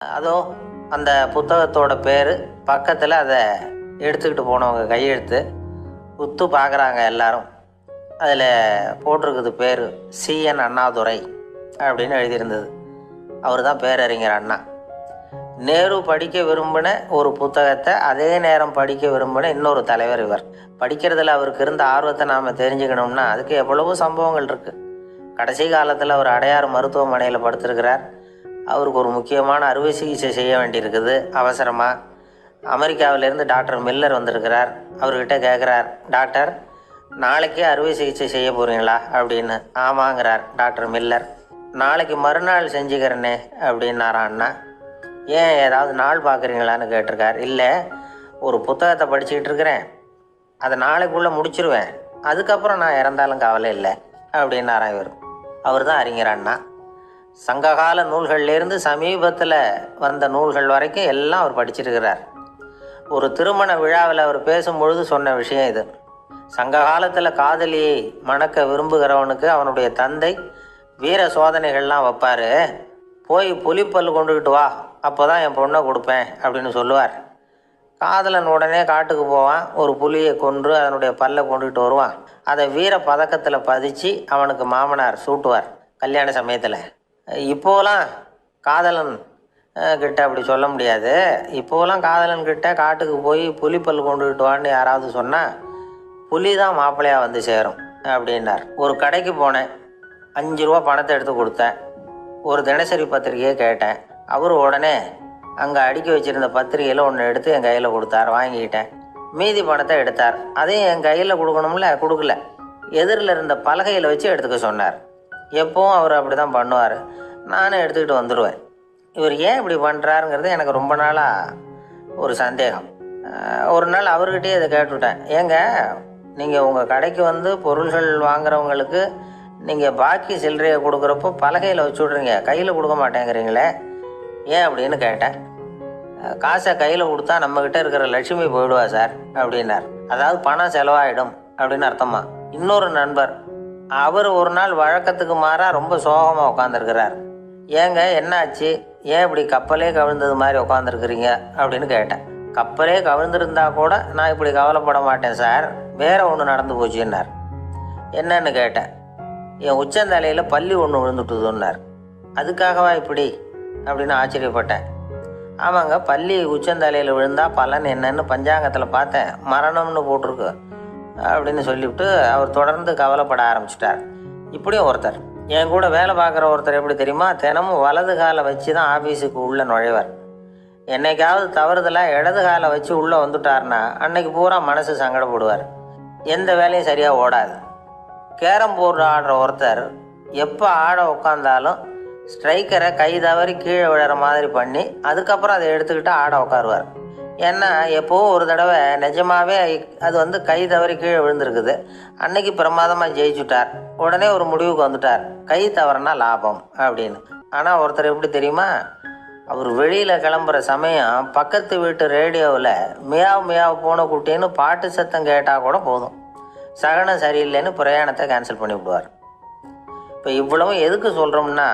அதோ அந்த புத்தகத்தோட பேர் பக்கத்தில் அதை எடுத்துக்கிட்டு போனவங்க கையெழுத்து உத்து பார்க்குறாங்க எல்லாரும். அதில் போட்டிருக்குது பேர் சிஎன் அண்ணாதுரை அப்படின்னு எழுதியிருந்தது. அவர் தான் பேரறிஞர் அண்ணா. நேரு படிக்க விரும்பின ஒரு புத்தகத்தை அதே நேரம் படிக்க விரும்பின இன்னொரு தலைவர் இவர். படிக்கிறதுல அவருக்கு இருந்த ஆர்வத்தை நாம் தெரிஞ்சுக்கணும்னா அதுக்கு எவ்வளவோ சம்பவங்கள் இருக்குது. கடைசி காலத்தில் அவர் அடையாறு மருத்துவமனையில் படுத்திருக்கிறார். அவருக்கு ஒரு முக்கியமான அறுவை சிகிச்சை செய்ய வேண்டியிருக்குது அவசரமாக. அமெரிக்காவிலேருந்து டாக்டர் மில்லர் வந்திருக்கிறார். அவர்கிட்ட கேட்குறார், டாக்டர் நாளைக்கே அறுவை சிகிச்சை செய்ய போகிறீங்களா அப்படின்னு. ஆமாங்கிறார் டாக்டர் மில்லர். நாளைக்கு மறுநாள் செஞ்சுக்கிறேனே அப்படின்னாரான் அண்ணா. ஏன் ஏதாவது நாள் பார்க்குறீங்களான்னு கேட்டிருக்கார். இல்லை, ஒரு புத்தகத்தை படிச்சுக்கிட்டு இருக்கிறேன், அதை நாளைக்குள்ளே முடிச்சிருவேன், அதுக்கப்புறம் நான் இறந்தாலும் கவலை இல்லை அப்படின்னாரான் இவர். அவர் தான் அறிஞர் அண்ணா. சங்ககால நூல்கள்லேருந்து சமீபத்தில் வந்த நூல்கள் வரைக்கும் எல்லாம் அவர் படிச்சிருக்கிறார். ஒரு திருமண விழாவில் அவர் பேசும்பொழுது சொன்ன விஷயம் இது. சங்க காலத்தில் காதலியை மணக்க விரும்புகிறவனுக்கு அவனுடைய தந்தை வீர சோதனைகள்லாம் வைப்பார். போய் புலிப்பல் கொண்டுக்கிட்டு வா, அப்போ தான் என் பொண்ணை கொடுப்பேன் அப்படின்னு சொல்லுவார். காதலன் உடனே காட்டுக்கு போவான், ஒரு புலியை கொன்று அதனுடைய பல்லை கொண்டுக்கிட்டு வருவான். அதை வீர பதக்கத்தில் பதிச்சு அவனுக்கு மாமனார் சூட்டுவார் கல்யாண சமயத்தில். இப்போலாம் காதலன் கிட்ட அப்படி சொல்ல முடியாது. இப்போலாம் காதலன் கிட்ட காட்டுக்கு போய் புலிப்பல் கொண்டுக்கிட்டு வான்னு யாராவது சொன்னால் புலி தான் மாப்பிள்ளையாக வந்து சேரும் அப்படின்னார். ஒரு கடைக்கு போனேன், 5 ரூபா பணத்தை எடுத்து கொடுத்தேன். ஒரு தினசரி பத்திரிகையை கேட்டேன். அவர் உடனே அங்கே அடுக்கி வச்சுருந்த பத்திரிகையில் ஒன்று எடுத்து என் கையில் கொடுத்தார். வாங்கிக்கிட்டேன். மீதி பணத்தை எடுத்தார். அதையும் என் கையில் கொடுக்கணும்ல, கொடுக்கல. எதிரில் இருந்த பலகையில் வச்சு எடுத்துக்க சொன்னார். எப்போவும் அவர் அப்படி தான் பண்ணுவார். நானும் எடுத்துக்கிட்டு வந்துடுவேன். இவர் ஏன் இப்படி பண்ணுறாருங்கிறது எனக்கு ரொம்ப நாளாக ஒரு சந்தேகம். ஒரு நாள் அவர்கிட்டயே இதை கேட்டுவிட்டேன். ஏங்க, நீங்கள் உங்கள் கடைக்கு வந்து பொருள்கள் வாங்குறவங்களுக்கு நீங்கள் பாக்கி சில்லறையை கொடுக்குறப்போ பலகையில் வச்சு விட்றீங்க, கையில் கொடுக்க மாட்டேங்கிறீங்களே, ஏன் அப்படின்னு கேட்டேன். காசை கையில் கொடுத்தா நம்மக்கிட்ட இருக்கிற லட்சுமி போயிடுவா சார் அப்படின்னார். அதாவது பணம் செலவாயிடும் அப்படின்னு அர்த்தமா. இன்னொரு நண்பர், அவர் ஒரு நாள் வழக்கத்துக்கு மாறாக ரொம்ப சோகமாக உட்காந்துருக்கிறார். ஏங்க என்னாச்சு, ஏன் இப்படி கப்பலே கவிழ்ந்தது மாதிரி உட்காந்துருக்குறீங்க அப்படின்னு கேட்டேன். கப்பலே கவிழ்ந்திருந்தா கூட நான் இப்படி கவலைப்பட மாட்டேன் சார், வேற ஒன்று நடந்து போச்சுன்னார். என்னன்னு கேட்டேன். என் உச்சந்தலையில் பல்லி ஒன்று விழுந்துட்டுதுன்னார். அதுக்காகவா இப்படி அப்படின்னு ஆச்சரியப்பட்டேன். ஆமாங்க, பல்லி உச்சந்தலையில் விழுந்தா பலன் என்னன்னு பஞ்சாங்கத்தில் பார்த்தேன், மரணம்னு போட்டிருக்கு அப்படின்னு சொல்லிவிட்டு அவர் தொடர்ந்து கவலைப்பட ஆரம்பிச்சிட்டார். இப்படியும் ஒருத்தர், என் கூட வேலை பார்க்குற ஒருத்தர் எப்படி தெரியுமா, தினமும் வலது காலை வச்சு தான் ஆஃபீஸுக்கு உள்ளே நுழைவார். என்னைக்காவது தவறுதலாக இடது காலை வச்சு உள்ளே வந்துட்டார்னா அன்னைக்கு பூரா மனசு சங்கடப்படுவார். எந்த வேலையும் சரியாக ஓடாது. கேரம் போர்டு ஆடுற ஒருத்தர் எப்போ ஆட உட்காந்தாலும் ஸ்ட்ரைக்கரை கை தவறி கீழே விழுற மாதிரி பண்ணி அதுக்கப்புறம் அதை எடுத்துக்கிட்டு ஆட உட்காருவார். ஏன்னா எப்போவும் ஒரு தடவை நிஜமாகவே அது வந்து கை தவறி கீழே விழுந்திருக்குது. அன்னைக்கு பிரமாதமாக ஜெயிச்சுட்டார். உடனே ஒரு முடிவுக்கு வந்துட்டார், கை தவறுனா லாபம் அப்படின்னு. ஆனால் ஒருத்தர் எப்படி தெரியுமா, அவர் வெளியில் கிளம்புற சமயம் பக்கத்து வீட்டு ரேடியோவில் மியாவ் மியாவ் போன குட்டின்னு பாட்டு சத்தம் கேட்டால் கூட போதும், சகனம் சரியில்லைன்னு பிரயாணத்தை கேன்சல் பண்ணி விடுவார். இப்போ இவ்வளவும் எதுக்கு சொல்கிறோம்னா,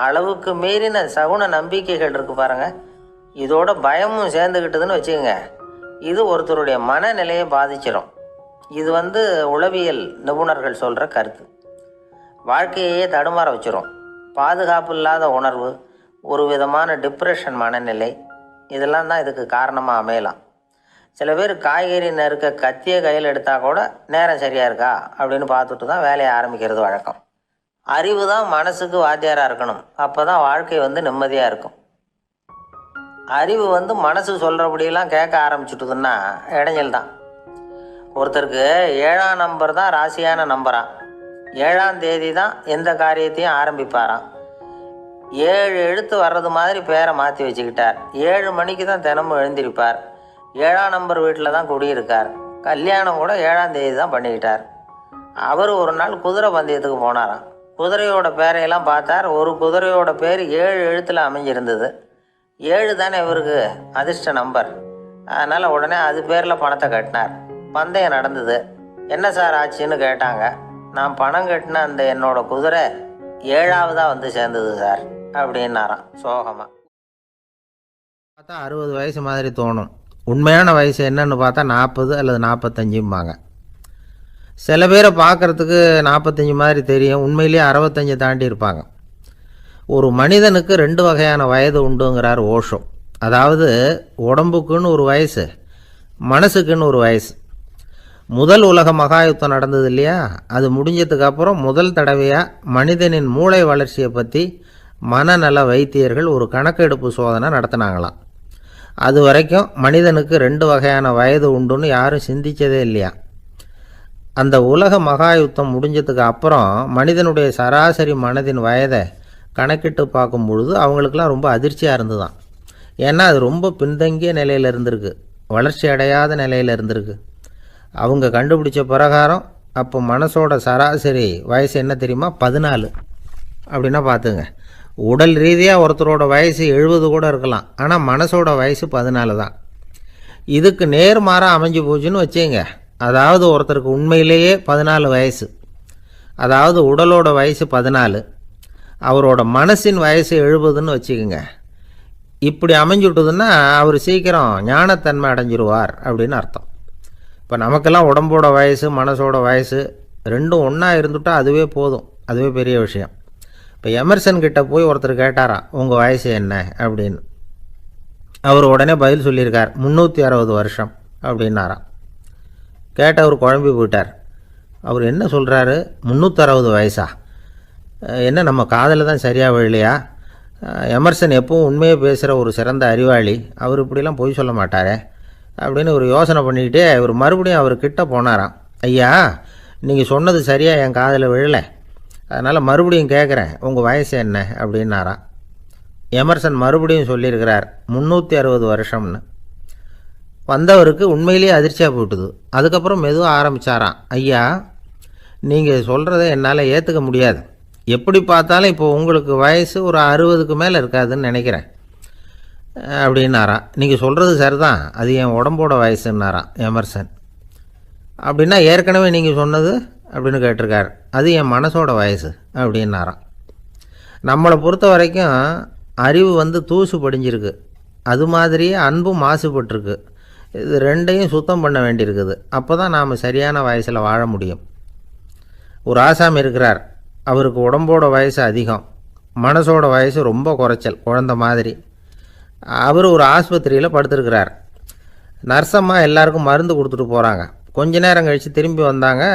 அளவுக்கு மீறின சகுன நம்பிக்கைகள் இருக்குது பாருங்கள், இதோட பயமும் சேர்ந்துக்கிட்டதுன்னு வச்சுக்கோங்க, இது ஒருத்தருடைய மனநிலையை பாதிச்சிடும். இது வந்து உளவியல் நிபுணர்கள் சொல்கிற கருத்து. வாழ்க்கையே தடுமாற வச்சிரும். பாதுகாப்பு இல்லாத உணர்வு, ஒரு விதமான டிப்ரெஷன் மனநிலை, இதெல்லாம் தான் இதுக்கு காரணமாக அமையலாம். சில பேர் காய்கறி நறுக்க கத்தியை கையில் எடுத்தால் கூட நேரம் சரியாக இருக்கா அப்படின்னு பார்த்துட்டு தான் வேலையை ஆரம்பிக்கிறது வழக்கம். அறிவு தான் மனசுக்கு வாத்தியாராக இருக்கணும், அப்போ தான் வாழ்க்கை வந்து நிம்மதியாக இருக்கும். அறிவு வந்து மனசு சொல்கிறபடியெல்லாம் கேட்க ஆரம்பிச்சுட்டுதுன்னா இடைஞ்சல் தான். ஒருத்தருக்கு 7ஆம் நம்பர் தான் ராசியான நம்பரான். 7ஆம் தேதி தான் எந்த காரியத்தையும் ஆரம்பிப்பாராம். 7 எழுத்து வர்றது மாதிரி பேரை மாற்றி வச்சுக்கிட்டார். 7 மணிக்கு தான் தினமும் எழுந்திருப்பார். 7ஆம் நம்பர் வீட்டில் தான் குடியிருக்கார். கல்யாணம் கூட 7ஆம் தேதி தான் பண்ணிக்கிட்டார். அவர் ஒரு நாள் குதிரை பந்தயத்துக்கு போனாராம். குதிரையோட பேரையெல்லாம் பார்த்தார். ஒரு குதிரையோட பேர் 7 எழுத்தில் அமைஞ்சிருந்தது. 7 தானே இவருக்கு அதிர்ஷ்ட நம்பர். அதனால் உடனே அது பேரில் பணத்தை கட்டினார். பந்தயம் நடந்தது. என்ன சார் ஆச்சுன்னு கேட்டாங்க. நான் பணம் கட்டின அந்த என்னோட குதிரை 7ஆவதாக வந்து சேர்ந்தது சார் அப்படின்னாராம் சோகமாக. பார்த்தா 60 வயசு மாதிரி தோணும். உண்மையான வயசு என்னன்னு பார்த்தா 40 அல்லது 45ம்பாங்க. சில பேரை பார்க்குறதுக்கு 45 மாதிரி தெரியும், உண்மையிலேயே 65 தாண்டி இருப்பாங்க. ஒரு மனிதனுக்கு 2 வகையான வயது உண்டுங்கிறார் ஓஷோ. அதாவது உடம்புக்குன்னு ஒரு வயசு, மனசுக்குன்னு ஒரு வயசு. முதல் உலக மகாயுத்தம் நடந்தது இல்லையா, அது முடிஞ்சதுக்கப்புறம் முதல் தடவையாக மனிதனின் மூளை வளர்ச்சியை பற்றி மனநல வைத்தியர்கள் ஒரு கணக்கெடுப்பு சோதனை நடத்தினாங்களாம். அது வரைக்கும் மனிதனுக்கு 2 வகையான வயது உண்டுன்னு யாரும் சிந்தித்ததே இல்லையா. அந்த உலக மகாயுத்தம் முடிஞ்சதுக்கு அப்புறம் மனிதனுடைய சராசரி மனதின் வயதை கணக்கிட்டு பார்க்கும் பொழுது அவங்களுக்கெல்லாம் ரொம்ப அதிர்ச்சியாக இருந்துதான். ஏன்னா அது ரொம்ப பின்தங்கிய நிலையில் இருந்திருக்கு, வளர்ச்சி அடையாத நிலையில் இருந்திருக்கு. அவங்க கண்டுபிடிச்ச பிரகாரம் அப்போ மனசோட சராசரி வயசு என்ன தெரியுமா, 14. அப்படின்னா பார்த்துங்க, உடல் ரீதியாக ஒருத்தரோட வயசு 70 கூட இருக்கலாம், ஆனால் மனசோட வயசு 14 தான். இதுக்கு நேர்மாறாக அமைஞ்சு போச்சுன்னு வச்சுங்க. அதாவது ஒருத்தருக்கு உண்மையிலேயே 14 வயசு, அதாவது உடலோட வயசு 14, அவரோட மனசின் வயசு 70ன்னு வச்சுக்கோங்க. இப்படி அமைஞ்சுட்டுதுன்னா அவர் சீக்கிரம் ஞானத்தன்மை அடைஞ்சிருவார் அப்படின்னு அர்த்தம். இப்போ நமக்கெல்லாம் உடம்போட வயசு மனசோட வயசு ரெண்டும் ஒன்றா இருந்துட்டால் அதுவே போதும், அதுவே பெரிய விஷயம். இப்போ எமர்சன் கிட்ட போய் ஒருத்தர் கேட்டாராம், உங்கள் வயசு என்ன அப்படின்னு. அவர் உடனே பதில் சொல்லியிருக்கார், 360 வருஷம் அப்படின்னாராம். கேட்டவர் குழம்பி போயிட்டார். அவர் என்ன சொல்கிறாரு, 360 வயசா? என்ன நம்ம காதில் தான் சரியாக விழலையா? எமர்சன் எப்பவும் உண்மையை பேசுகிற ஒரு சிறந்த அறிவாளி, அவர் இப்படிலாம் பொய் சொல்ல மாட்டாரே அப்படின்னு ஒரு யோசனை பண்ணிக்கிட்டே இவர் மறுபடியும் அவர் கிட்ட போனாராம். ஐயா, நீங்கள் சொன்னது சரியாக என் காதில் விழலை, அதனால் மறுபடியும் கேட்குறேன், உங்கள் வயசு என்ன அப்படின்னாராம். எமர்சன் மறுபடியும் சொல்லியிருக்கிறார் 360 வருஷம்னு. வந்தவருக்கு உண்மையிலேயே அதிர்ச்சியாக போட்டுது. அதுக்கப்புறம் மெதுவாக ஆரம்பித்தாராம், ஐயா நீங்கள் சொல்கிறத என்னால் ஏற்றுக்க முடியாது, எப்படி பார்த்தாலும் இப்போ உங்களுக்கு வயசு ஒரு 60க்கு மேலே இருக்காதுன்னு நினைக்கிறேன் அப்படின்னாராம். நீங்கள் சொல்கிறது சரிதான், அது என் உடம்போட வயசுன்னாராம் எமர்சன். அப்படின்னா ஏற்கனவே நீங்கள் சொன்னது அப்படின்னு கேட்டிருக்கார், அது என் மனசோட வயசு அப்படின்னாராம். நம்மளை பொறுத்த வரைக்கும் அறிவு தூசு படிஞ்சிருக்கு, அது மாதிரியே அன்பும் மாசுபட்டிருக்கு. இது ரெண்டையும் சுத்தம் பண்ண வேண்டியிருக்குது. அப்போ தான் நாம் சரியான வயசில் வாழ முடியும். ஒரு ஆசாமி இருக்கிறார், அவருக்கு உடம்போட வயசு அதிகம், மனசோட வயசு ரொம்ப குறைச்சல், குழந்த மாதிரி. அவர் ஒரு ஆஸ்பத்திரியில் படுத்திருக்கிறார். நர்ஸம்மா எல்லாருக்கும் மருந்து கொடுத்துட்டு போகிறாங்க. கொஞ்ச நேரம் கழித்து திரும்பி வந்தாங்க.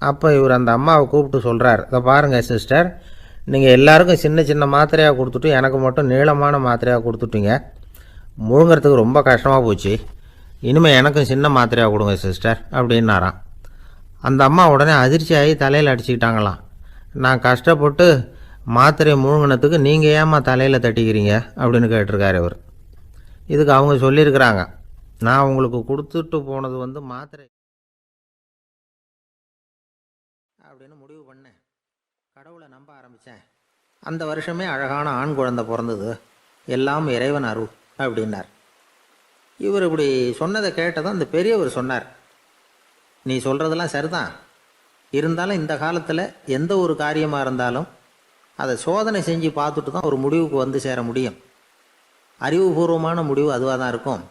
அப்போ இவர் அந்த அம்மாவை கூப்பிட்டு சொல்கிறார், இதை பாருங்கள் சிஸ்டர், நீங்கள் எல்லாருக்கும் சின்ன சின்ன மாத்திரையாக கொடுத்துட்டு எனக்கு மட்டும் நீளமான மாத்திரையாக கொடுத்துட்டீங்க, முழுங்கிறதுக்கு ரொம்ப கஷ்டமாக போச்சு, இனிமேல் எனக்கும் சின்ன மாத்திரையாக கொடுங்க சிஸ்டர் அப்படின்னாராம். அந்த அம்மா உடனே அதிர்ச்சியாகி தலையில் அடிச்சுக்கிட்டாங்களாம். நான் கஷ்டப்பட்டு மாத்திரையை முழுங்கினத்துக்கு நீங்கள் ஏம்மா தலையில் தட்டிக்கிறீங்க அப்படின்னு கேட்டிருக்காரு இவர். இதுக்கு அவங்க சொல்லியிருக்கிறாங்க, நான் உங்களுக்கு கொடுத்துட்டு போனது மாத்திரை அப்படின்னு முடிவு பண்ணேன், கடவுளை நம்ப ஆரம்பித்தேன், அந்த வருஷமே அழகான ஆண் குழந்தை பிறந்தது, எல்லாம் இறைவன் அருள் அப்படின்னார். இவர் இப்படி சொன்னதை கேட்டதும் அந்த பெரியவர் சொன்னார், நீ சொல்கிறதெல்லாம் சரிதான், இருந்தாலும் இந்த காலத்தில் எந்த ஒரு காரியமாக இருந்தாலும் அதை சோதனை செஞ்சு பார்த்துட்டு தான் ஒரு முடிவுக்கு சேர முடியும். அறிவுபூர்வமான முடிவு அதுவாக தான் இருக்கும்.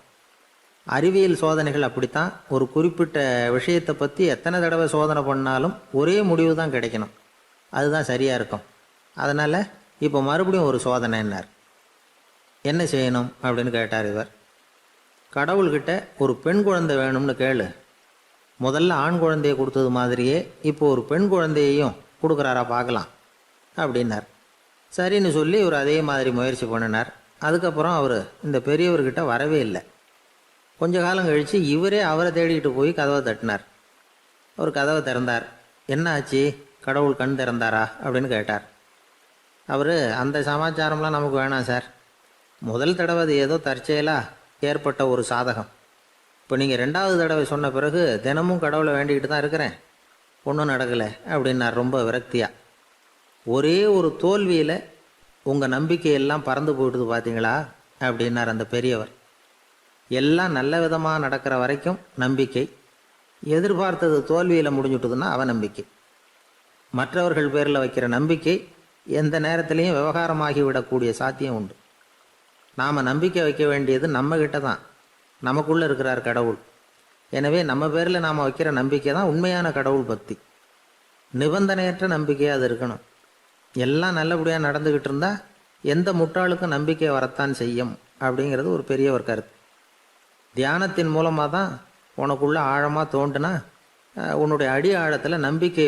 அறிவியல் சோதனைகள் அப்படித்தான். ஒரு குறிப்பிட்ட விஷயத்தை பற்றி எத்தனை தடவை சோதனை பண்ணாலும் ஒரே முடிவு தான் கிடைக்கணும், அதுதான் சரியாக இருக்கும். அதனால் இப்போ மறுபடியும் ஒரு சோதனைன்னார். என்ன செய்யணும் அப்படின்னு கேட்டார் இவர். கடவுள்கிட்ட ஒரு பெண் குழந்தை வேணும்னு கேளு, முதல்ல ஆண் குழந்தையை கொடுத்தது மாதிரியே இப்போ ஒரு பெண் குழந்தையையும் கொடுக்குறாரா பார்க்கலாம் அப்படின்னார். சரின்னு சொல்லி இவர் அதே மாதிரி முயற்சி பண்ணினார். அதுக்கப்புறம் அவர் இந்த பெரியவர்கிட்ட வரவே இல்லை. கொஞ்ச காலம் கழித்து இவரே அவரை தேடிக்கிட்டு போய் கதவை தட்டினார். அவர் கதவை திறந்தார். என்ன ஆச்சு, கடவுள் கண் திறந்தாரா அப்படின்னு கேட்டார். அவர், அந்த சமாச்சாரம்லாம் நமக்கு வேணாம் சார், முதல் தடவை அது ஏதோ தற்செயலாக ஏற்பட்ட ஒரு சாதகம், இப்போ நீங்கள் 2வது தடவை சொன்ன பிறகு தினமும் கடவுளை வேண்டிக்கிட்டு தான் இருக்கிறேன், ஒன்றும் நடக்கலை அப்படின்னார் ரொம்ப விரக்தியாக. ஒரே ஒரு தோல்வியில் உங்கள் நம்பிக்கையெல்லாம் பறந்து போயிடுது பார்த்தீங்களா அப்படின்னார் அந்த பெரியவர். எல்லாம் நல்ல விதமாக நடக்கிற வரைக்கும் நம்பிக்கை, எதிர்பார்த்தது தோல்வியில் முடிஞ்சுட்டுதுன்னா அவநம்பிக்கை. மற்றவர்கள் பேரில் வைக்கிற நம்பிக்கை எந்த நேரத்திலையும் விவகாரமாகி விடக்கூடிய சாத்தியம் உண்டு. நாம் நம்பிக்கை வைக்க வேண்டியது நம்மக்கிட்ட தான், நமக்குள்ளே இருக்கிறார் கடவுள். எனவே நம்ம பேரில் நாம் வைக்கிற நம்பிக்கை தான் உண்மையான கடவுள் பக்தி. நிபந்தனையற்ற நம்பிக்கையாக அது இருக்கணும். எல்லாம் நல்லபடியாக நடந்துக்கிட்டு இருந்தால் எந்த முட்டாளுக்கும் நம்பிக்கை வரத்தான் செய்யும் அப்படிங்கிறது ஒரு பெரிய ஒரு கருத்து. தியானத்தின் மூலமாக தான் உனக்குள்ளே ஆழமாக தோண்டுனா உன்னுடைய அடி ஆழத்தில் நம்பிக்கை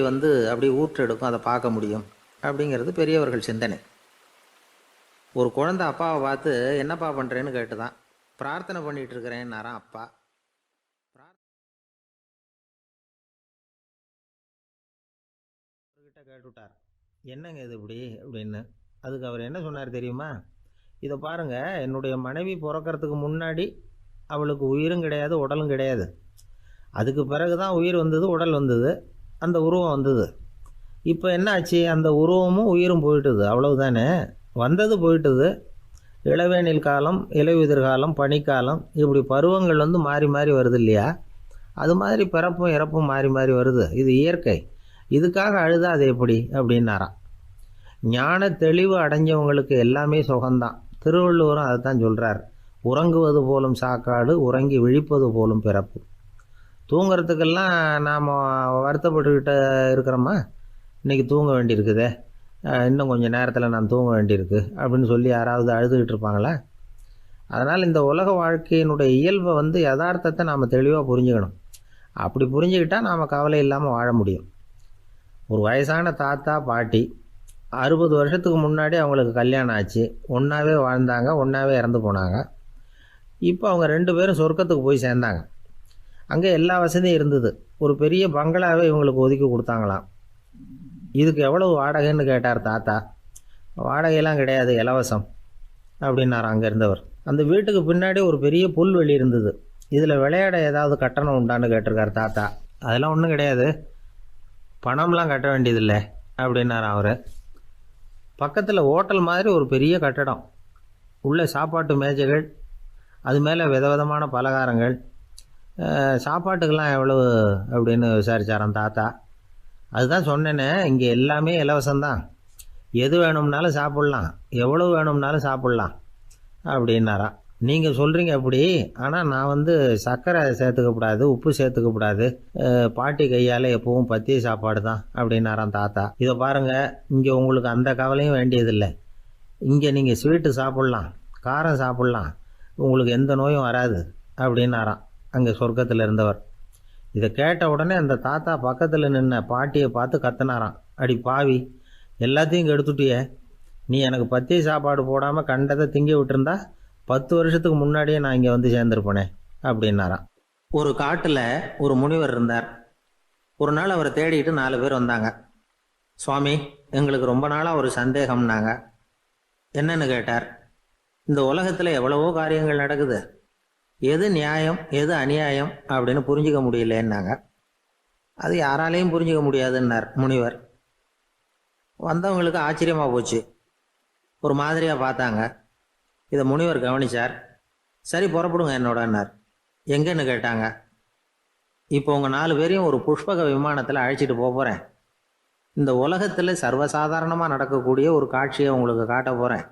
அப்படி ஊற்றெடுக்கும், அதை பார்க்க முடியும் அப்படிங்கிறது பெரியவர்கள் சிந்தனை. ஒரு குழந்தை அப்பாவை பார்த்து என்னப்பா பண்ணுறேன்னு கேட்டுதான். பிரார்த்தனை பண்ணிகிட்டு இருக்கிறேன்னாரான் அப்பா. கிட்ட கேட்டுவிட்டார், என்னங்க இது இப்படி அப்படின்னு. அதுக்கு அவர் என்ன சொன்னார் தெரியுமா? இதை பாருங்க, என்னுடைய மனைவி பிறக்கிறதுக்கு முன்னாடி அவளுக்கு உயிரும் கிடையாது, உடலும் கிடையாது. அதுக்கு பிறகு தான் உயிர் வந்தது, உடல் வந்தது, அந்த உருவம் வந்தது. இப்போ என்ன ஆச்சு? அந்த உருவமும் உயிரும் போயிட்டுது, அவ்வளவுதானே. வந்தது போயிட்டுது. இளவேனில் காலம், இலையுதிர் காலம், பனிக்காலம், இப்படி பருவங்கள் மாறி மாறி வருது இல்லையா? அது மாதிரி பிறப்பும் இறப்பும் மாறி மாறி வருது. இது இயற்கை. இதுக்காக அழுதா அது எப்படி அப்படின்னாராம். ஞான தெளிவு அடைஞ்சவங்களுக்கு எல்லாமே சுகம்தான். திருவள்ளுவரும் அதை தான் சொல்கிறார். உறங்குவது போலும் சாக்காடு, உறங்கி விழிப்பது போலும் பிறப்பு. தூங்கிறதுக்கெல்லாம் நாம் வருத்தப்பட்டுக்கிட்ட இருக்கிறோமா? இன்றைக்கி தூங்க வேண்டியிருக்குதே, இன்னும் கொஞ்சம் நேரத்தில் நான் தூங்க வேண்டியிருக்கு அப்படின்னு சொல்லி யாராவது அழுதுகிட்டு இருப்பாங்களா? அதனால் இந்த உலக வாழ்க்கையினுடைய இயல்பை யதார்த்தத்தை நாம் தெளிவாக புரிஞ்சுக்கணும். அப்படி புரிஞ்சுக்கிட்டால் நாம் கவலை இல்லாமல் வாழ முடியும். ஒரு வயசான தாத்தா பாட்டி 60 வருஷத்துக்கு முன்னாடி அவங்களுக்கு கல்யாணம் ஆச்சு. ஒன்றாவே வாழ்ந்தாங்க, ஒன்றாவே இறந்து போனாங்க. இப்போ அவங்க 2 பேரும் சொர்க்கத்துக்கு போய் சேர்ந்தாங்க. அங்கே எல்லா வசதியும் இருந்தது. ஒரு பெரிய பங்களாவே இவங்களுக்கு ஒதுக்கி கொடுத்தாங்களாம். இதுக்கு எவ்வளவு வாடகைன்னு கேட்டார் தாத்தா. வாடகையெல்லாம் கிடையாது, இலவசம் அப்படின்னார் அங்கே இருந்தவர். அந்த வீட்டுக்கு பின்னாடி ஒரு பெரிய புல்வெளி இருந்தது. இதில் விளையாட ஏதாவது கட்டணம் உண்டான்னு கேட்டிருக்கார் தாத்தா. அதெல்லாம் ஒன்றும் கிடையாது, பணம்லாம் கட்ட வேண்டியதில்லை அப்படின்னார் அவர். பக்கத்தில் ஹோட்டல் மாதிரி ஒரு பெரிய கட்டடம், உள்ள சாப்பாட்டு மேஜைகள், அது மேலே விதவிதமான பலகாரங்கள். சாப்பாட்டுக்கெல்லாம் எவ்வளவு அப்படின்னு விசாரித்தாராம் தாத்தா. அதுதான் சொன்னேனே, இங்கே எல்லாமே இலவசம்தான், எது வேணும்னாலும் சாப்பிட்லாம், எவ்வளவு வேணும்னாலும் சாப்பிட்லாம் அப்படின்னாராம். நீங்கள் சொல்கிறீங்க அப்படி, ஆனால் நான் சர்க்கரை சேர்த்துக்கக்கூடாது, உப்பு சேர்த்துக்கக்கூடாது, பாட்டி கையால் எப்பவும் பத்திய சாப்பாடு தான் அப்படின்னாராம் தாத்தா. இதை பாருங்கள், இங்கே உங்களுக்கு அந்த கவலையும் வேண்டியதில்லை. இங்கே நீங்கள் ஸ்வீட்டு சாப்பிட்லாம், காரம் சாப்பிட்லாம், உங்களுக்கு எந்த நோயும் வராது அப்படின்னாராம் அங்கே சொர்க்கத்தில் இருந்தவர். இதை கேட்ட உடனே அந்த தாத்தா பக்கத்தில் நின்ன பாட்டியை பார்த்து கத்துனாராம், அடி பாவி, எல்லாத்தையும் கெடுத்துட்டியே, நீ எனக்கு பத்திய சாப்பாடு போடாமல் கண்டதை திங்க விட்டுருந்தா 10 வருஷத்துக்கு முன்னாடியே நான் இங்கே சேர்ந்துருப்பேனே அப்படின்னாராம். ஒரு காட்டில் ஒரு முனிவர் இருந்தார். ஒரு நாள் அவரை தேடிட்டு 4 பேர் வந்தாங்க. சுவாமி, எங்களுக்கு ரொம்ப நாளாக ஒரு சந்தேகம்னாங்க. என்னன்னு கேட்டார். இந்த உலகத்தில் எவ்வளவோ காரியங்கள் நடக்குது, எது நியாயம் எது அநியாயம் அப்படின்னு புரிஞ்சிக்க முடியலன்னாங்க. அது யாராலையும் புரிஞ்சிக்க முடியாதுன்னார் முனிவர். வந்தவங்களுக்கு ஆச்சரியமாக போச்சு, ஒரு மாதிரியாக பார்த்தாங்க. இதை முனிவர் கவனிச்சார். சரி, புறப்படுங்க என்னோடன்னார். எங்கன்னு கேட்டாங்க. இப்போ உங்கள் 4 பேரையும் ஒரு புஷ்பக விமானத்தில் அழைச்சிட்டு போகிறேன். இந்த உலகத்தில் சர்வசாதாரணமாக நடக்கக்கூடிய ஒரு காட்சியை உங்களுக்கு காட்ட போகிறேன்.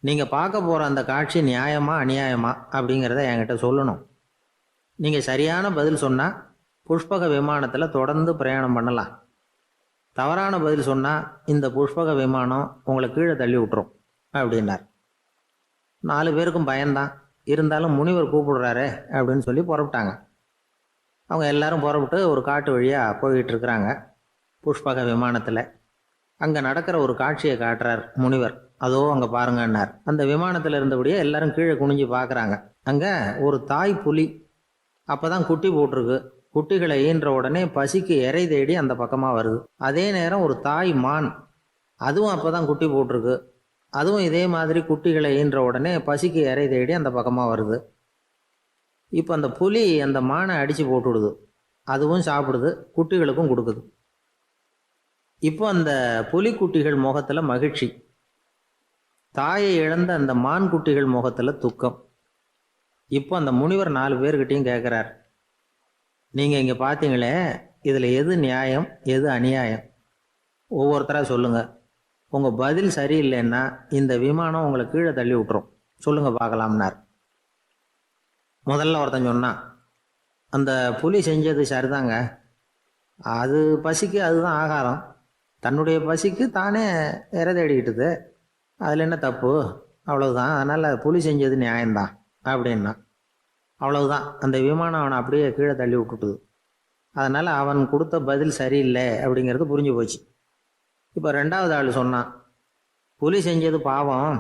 நீங்கள் பார்க்க போகிற அந்த காட்சி நியாயமா அநியாயமா அப்படிங்கிறத என்கிட்ட சொல்லணும். நீங்கள் சரியான பதில் சொன்னால் புஷ்பக விமானத்தில் தொடர்ந்து பிரயாணம் பண்ணலாம். தவறான பதில் சொன்னால் இந்த புஷ்பக விமானம் உங்களை கீழே தள்ளி விட்டுரும் அப்படின்னார். 4 பேருக்கும் பயந்தான். இருந்தாலும் முனிவர் கூப்பிடுறாரு அப்படின்னு சொல்லி புறப்பட்டாங்க. அவங்க எல்லாரும் புறப்பட்டு ஒரு காட்டு வழியாக போய்கிட்டு இருக்கிறாங்க புஷ்பக விமானத்தில். அங்கே நடக்கிற ஒரு காட்சியை காட்டுறார் முனிவர். அதோ அங்கே பாருங்கன்னார். அந்த விமானத்தில் இருந்தபடியே எல்லாரும் கீழே குனிஞ்சு பார்க்குறாங்க. அங்கே ஒரு தாய் புலி அப்போ தான் குட்டி போட்டிருக்கு. குட்டிகளை ஈன்ற உடனே பசிக்கு இறை தேடி அந்த பக்கமாக வருது. அதே நேரம் ஒரு தாய் மான், அதுவும் அப்போ தான் குட்டி போட்டிருக்கு. அதுவும் இதே மாதிரி குட்டிகளை ஈன்ற உடனே பசிக்கு இறை தேடி அந்த பக்கமாக வருது. இப்போ அந்த புலி அந்த மானை அடித்து போட்டுவிடுது. அதுவும் சாப்பிடுது, குட்டிகளுக்கும் கொடுக்குது. இப்போ அந்த புலிக்குட்டிகள் முகத்தில் மகிழ்ச்சி, தாயை இழந்த அந்த மான் குட்டிகள் முகத்தில் துக்கம். இப்போ அந்த முனிவர் 4 பேர்கிட்டையும் கேட்குறார், நீங்கள் இங்கே பார்த்தீங்களே, இதில் எது நியாயம் எது அநியாயம்? ஒவ்வொருத்தராக சொல்லுங்கள். உங்கள் பதில் சரியில்லைன்னா இந்த விமானம் உங்களை கீழே தள்ளி விட்டுரும். சொல்லுங்க பார்க்கலாம்னார். முதல்ல ஒருத்தன் சொன்னான், அந்த புலி செஞ்சது சரிதாங்க, அது பசிக்கு அதுதான் ஆகாரம், தன்னுடைய பசிக்கு தானே இறை தேடிக்கிட்டுது, அதில் என்ன தப்பு, அவ்வளவுதான், அதனால் புலி செஞ்சது நியாயம்தான் அப்படின்னா. அவ்வளவுதான், அந்த விமானம் அவனை அப்படியே கீழே தள்ளி விட்டுட்டுது. அதனால் அவன் கொடுத்த பதில் சரியில்லை அப்படிங்கிறது புரிஞ்சு போச்சு. இப்போ ரெண்டாவது ஆள் சொன்னான், புலி செஞ்சது பாவம்,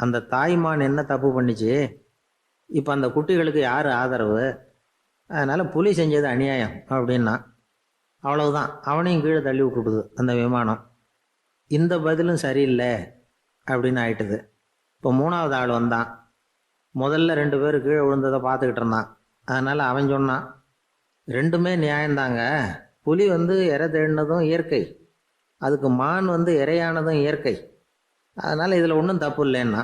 அந்த தாய்மான் என்ன தப்பு பண்ணிச்சு, இப்போ அந்த குட்டிகளுக்கு யார் ஆதரவு, அதனால் புலி செஞ்சது அநியாயம் அப்படின்னா. அவ்வளவுதான், அவனையும் கீழே தள்ளி விட்டுட்டுது அந்த விமானம். இந்த பதிலும் சரியில்லை அப்படின்னு ஆயிட்டுது. இப்போ மூணாவது ஆள் வந்தான். முதல்ல 2 பேர் கீழே விழுந்ததை பார்த்துக்கிட்டு இருந்தான். அதனால் அவன் சொன்னான், ரெண்டுமே நியாயந்தாங்க, புலி இறை தேடினதும் இயற்கை, அதுக்கு மான் இறையானதும் இயற்கை, அதனால் இதில் ஒன்றும் தப்பு இல்லைன்னா.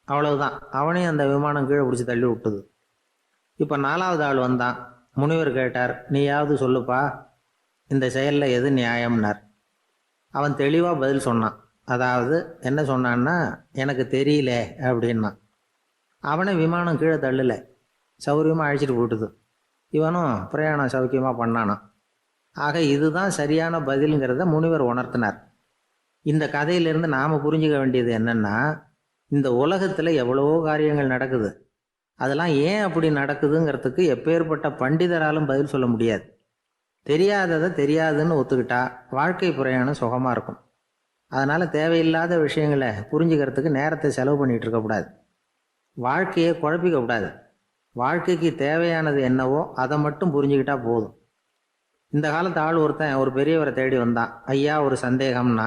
அவ்வளவுதான், அவனையும் அந்த விமானம் கீழே பிடிச்சி தள்ளி விட்டுது. இப்போ நாலாவது ஆள் வந்தான். முனிவர் கேட்டார், நீயாவது சொல்லுப்பா, இந்த செயலில் எது நியாயம்னார். அவன் தெளிவாக பதில் சொன்னான். அதாவது என்ன சொன்னான்னா, எனக்கு தெரியல அப்படின்னா. அவனை விமானம் கீழே தள்ளலை, சௌரியமாக அழைச்சிட்டு போட்டுது. இவனும் பிரயாணம் சௌக்கியமாக பண்ணானான். ஆக இதுதான் சரியான பதிலுங்கிறத முனிவர் உணர்த்தினார். இந்த கதையிலிருந்து நாம் புரிஞ்சுக்க வேண்டியது என்னென்னா, இந்த உலகத்தில் எவ்வளவோ காரியங்கள் நடக்குது, அதெல்லாம் ஏன் அப்படி நடக்குதுங்கிறதுக்கு எப்பேற்பட்ட பண்டிதராலும் பதில் சொல்ல முடியாது. தெரியாததை தெரியாதுன்னு ஒத்துக்கிட்டா வாழ்க்கை பிரயாணம் சுகமாக இருக்கும். அதனால் தேவையில்லாத விஷயங்களை புரிஞ்சுக்கிறதுக்கு நேரத்தை செலவு பண்ணிகிட்டு இருக்கக்கூடாது. வாழ்க்கையை குழப்பிக்கக்கூடாது. வாழ்க்கைக்கு தேவையானது என்னவோ அதை மட்டும் புரிஞ்சுக்கிட்டா போதும். இந்த காலத்து ஆள் ஒருத்தன் ஒரு பெரியவரை தேடி வந்தான். ஐயா, ஒரு சந்தேகம்னா.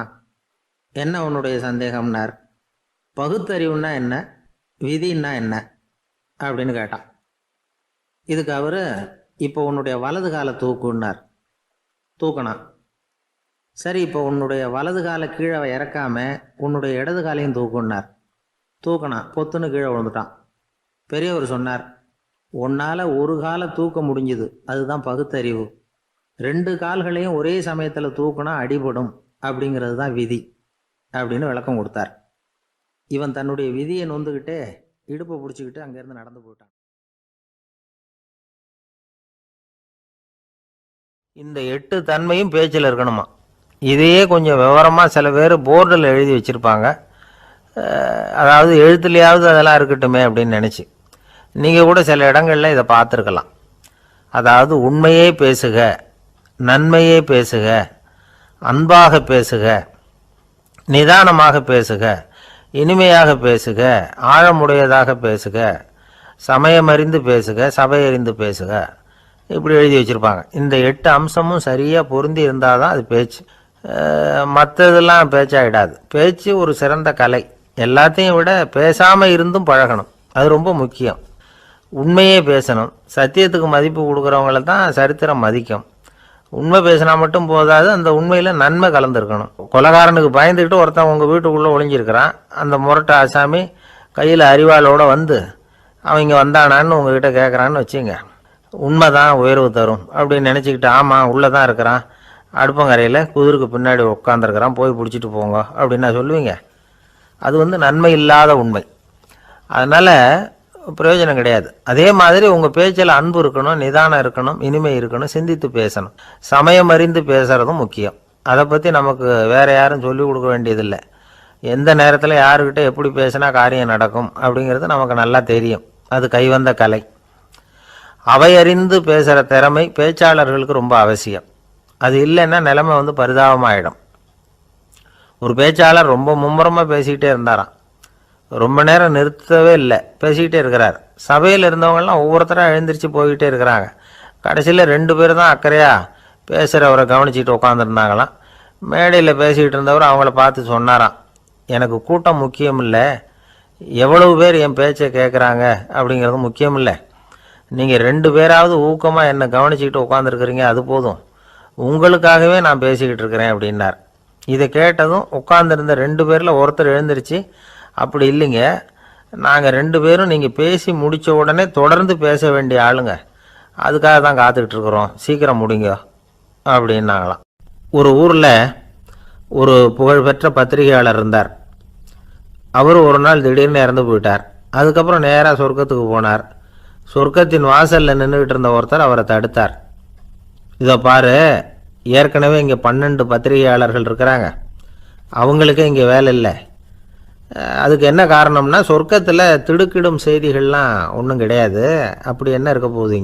என்ன உன்னுடைய சந்தேகம்னார். பகுத்தறிவுன்னா என்ன, விதின்னா என்ன அப்படின்னு கேட்டான். இதுக்கு அவர், இப்போ உன்னுடைய வலது காலை தூக்குன்னார். தூக்கினான். சரி, இப்போ உன்னுடைய வலது காலை கீழே இறக்காம உன்னுடைய இடது காலையும் தூக்குன்னார். தூக்கினான். பொத்துன்னு கீழே விழுந்துட்டான். பெரியவர் சொன்னார், உன்னால் ஒரு காலை தூக்க முடிஞ்சுது, அதுதான் பகுத்தறிவு. 2 கால்களையும் ஒரே சமயத்தில் தூக்குனா அடிபடும், அப்படிங்கிறது தான் விதி அப்படின்னு விளக்கம் கொடுத்தார். இவன் தன்னுடைய விதியை நொந்துக்கிட்டே இடுப்பை பிடிச்சிக்கிட்டு அங்கேருந்து நடந்து போயிட்டான். இந்த 8 தன்மையும் பேச்சில் இருக்கணுமா. இதையே கொஞ்சம் விவரமாக சில பேர் போர்டில் எழுதி வச்சுருப்பாங்க. அதாவது எழுத்துலையாவது அதெல்லாம் இருக்கட்டுமே அப்படின்னு நினச்சி நீங்கள் கூட சில இடங்களில் இதை பார்த்துருக்கலாம். அதாவது உண்மையே பேசுக, நன்மையே பேசுக, அன்பாக பேசுக, நிதானமாக பேசுக, இனிமையாக பேசுக, ஆழமுடையதாக பேசுக, சமயமறிந்து பேசுக, சபையறிந்து பேசுக, இப்படி எழுதி வச்சுருப்பாங்க. இந்த 8 அம்சமும் சரியாக பொருந்தி இருந்தால் தான் அது பேச்சு. மற்றதெல்லாம் பேச்சாகிடாது. பேச்சு ஒரு சிறந்த கலை. எல்லாத்தையும் விட பேசாமல் இருந்தும் பழகணும், அது ரொம்ப முக்கியம். உண்மையே பேசணும். சத்தியத்துக்கு மதிப்பு கொடுக்குறவங்கள தான் சரித்திரம் மதிக்கும். உண்மை பேசினா மட்டும் போதாது, அந்த உண்மையில் நன்மை கலந்துருக்கணும். கொலைகாரனுக்கு பயந்துக்கிட்டு ஒருத்தன் உங்கள் வீட்டுக்குள்ளே ஒளிஞ்சிருக்கிறான். அந்த முரட்டை ஆசாமி கையில் அறிவாளோடு அவன் இங்கே வந்தானான்னு உங்ககிட்ட கேட்குறான்னு வச்சுங்க. உண்மை தான் உயர்வு தரும் அப்படின்னு நினச்சிக்கிட்டு, ஆமாம் உள்ளே தான் இருக்கிறான், அடுப்பங்கரையில் குதிருக்கு பின்னாடி உட்காந்துருக்கிறான், போய் பிடிச்சிட்டு போங்க அப்படின்னு நான் சொல்லுவீங்க. அது நன்மை இல்லாத உண்மை. அதனால் பிரயோஜனம் கிடையாது. அதே மாதிரி உங்கள் பேச்சில் அன்பு இருக்கணும், நிதானம் இருக்கணும், இனிமை இருக்கணும், சிந்தித்து பேசணும், சமயம் அறிந்து பேசுகிறதும் முக்கியம். அதை பற்றி நமக்கு வேறு யாரும் சொல்லிக் கொடுக்க வேண்டியதில்லை. எந்த நேரத்தில் யாருக்கிட்ட எப்படி பேசினா காரியம் நடக்கும் அப்படிங்கிறது நமக்கு நல்லா தெரியும். அது கைவந்த கலை. அவையறிந்து பேசுகிற திறமை பேச்சாளர்களுக்கு ரொம்ப அவசியம். அது இல்லைன்னா நிலைமை பரிதாபமாகிடும். ஒரு பேச்சாளர் ரொம்ப மும்முரமாக பேசிக்கிட்டே இருந்தாராம். ரொம்ப நேரம் நிறுத்தவே இல்லை, பேசிக்கிட்டே இருக்கிறார். சபையில் இருந்தவங்கெல்லாம் ஒவ்வொருத்தராக எழுந்திரிச்சு போய்கிட்டே இருக்கிறாங்க. கடைசியில் 2 பேர் தான் அக்கறையாக பேசுகிறவரை கவனிச்சிட்டு உட்காந்துருந்தாங்களாம். மேடையில் பேசிக்கிட்டு இருந்தவர் அவங்கள பார்த்து சொன்னாராம், எனக்கு கூட்டம் முக்கியம் இல்லை, எவ்வளவு பேர் என் பேச்சை கேட்குறாங்க அப்படிங்கிறது முக்கியம் இல்லை. நீங்கள் 2 பேராவது ஊக்கமாக என்னை கவனிச்சிக்கிட்டு உட்காந்துருக்குறீங்க, அது போதும். உங்களுக்காகவே நான் பேசிக்கிட்டு இருக்கிறேன் அப்படின்னார். இதை கேட்டதும் உட்காந்துருந்த 2 பேரில் ஒருத்தர் எழுந்திரிச்சு, அப்படி இல்லைங்க, நாங்கள் 2 பேரும் நீங்கள் பேசி முடித்த உடனே தொடர்ந்து பேச வேண்டிய ஆளுங்க, அதுக்காக தான் காத்துக்கிட்டு இருக்கிறோம், சீக்கிரம் முடிங்க அப்படின்னாங்களாம். ஒரு ஊரில் ஒரு புகழ்பெற்ற பத்திரிகையாளர் இருந்தார். அவர் ஒரு நாள் திடீர்னு இறந்து போயிட்டார். அதுக்கப்புறம் நேராக சொர்க்கத்துக்கு போனார். சொர்க்கத்தின் வாசலில் நின்றுக்கிட்டு இருந்த ஒருத்தர் அவரை தடுத்தார். இதை பாரு, ஏற்கனவே இங்கே 12 பத்திரிகையாளர்கள் இருக்கிறாங்க, அவங்களுக்கே இங்கே வேலை இல்லை. அதுக்கு என்ன காரணம்னா, சொர்க்கத்தில் திடுக்கிடும் செய்திகள்லாம் ஒன்றும் கிடையாது. அப்படி என்ன இருக்க போகுது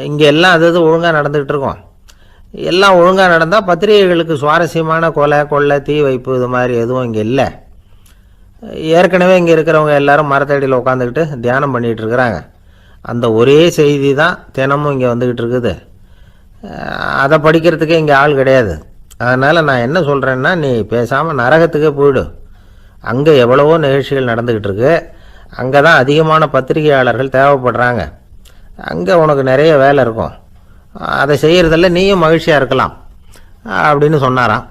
இங்கே எல்லாம் அது ஒழுங்காக நடந்துக்கிட்டு இருக்கோம். எல்லாம் ஒழுங்காக நடந்தால் பத்திரிகைகளுக்கு சுவாரஸ்யமான கொலை கொள்ளை தீ வைப்பு இது மாதிரி எதுவும் இங்கே இல்லை. ஏற்கனவே இங்கே இருக்கிறவங்க எல்லாரும் மரத்தடியில் உட்காந்துக்கிட்டு தியானம் பண்ணிகிட்டு இருக்கிறாங்க. அந்த ஒரே செய்தி தான் தினமும் இங்கே வந்துக்கிட்டு இருக்குது. அதை படிக்கிறதுக்கே இங்கே ஆள் கிடையாது. அதனால் நான் என்ன சொல்கிறேன்னா, நீ பேசாமல் நரகத்துக்கே போயிடு. அங்கே எவ்வளவோ நிகழ்ச்சிகள் நடந்துக்கிட்டு இருக்கு. அங்கே தான் அதிகமான பத்திரிகையாளர்கள் தேவைப்படுறாங்க. அங்கே உனக்கு நிறைய வேலை இருக்கும். அதை செய்கிறதில்ல நீயும் மகிழ்ச்சியாக இருக்கலாம் அப்படின்னு சொன்னாராம்.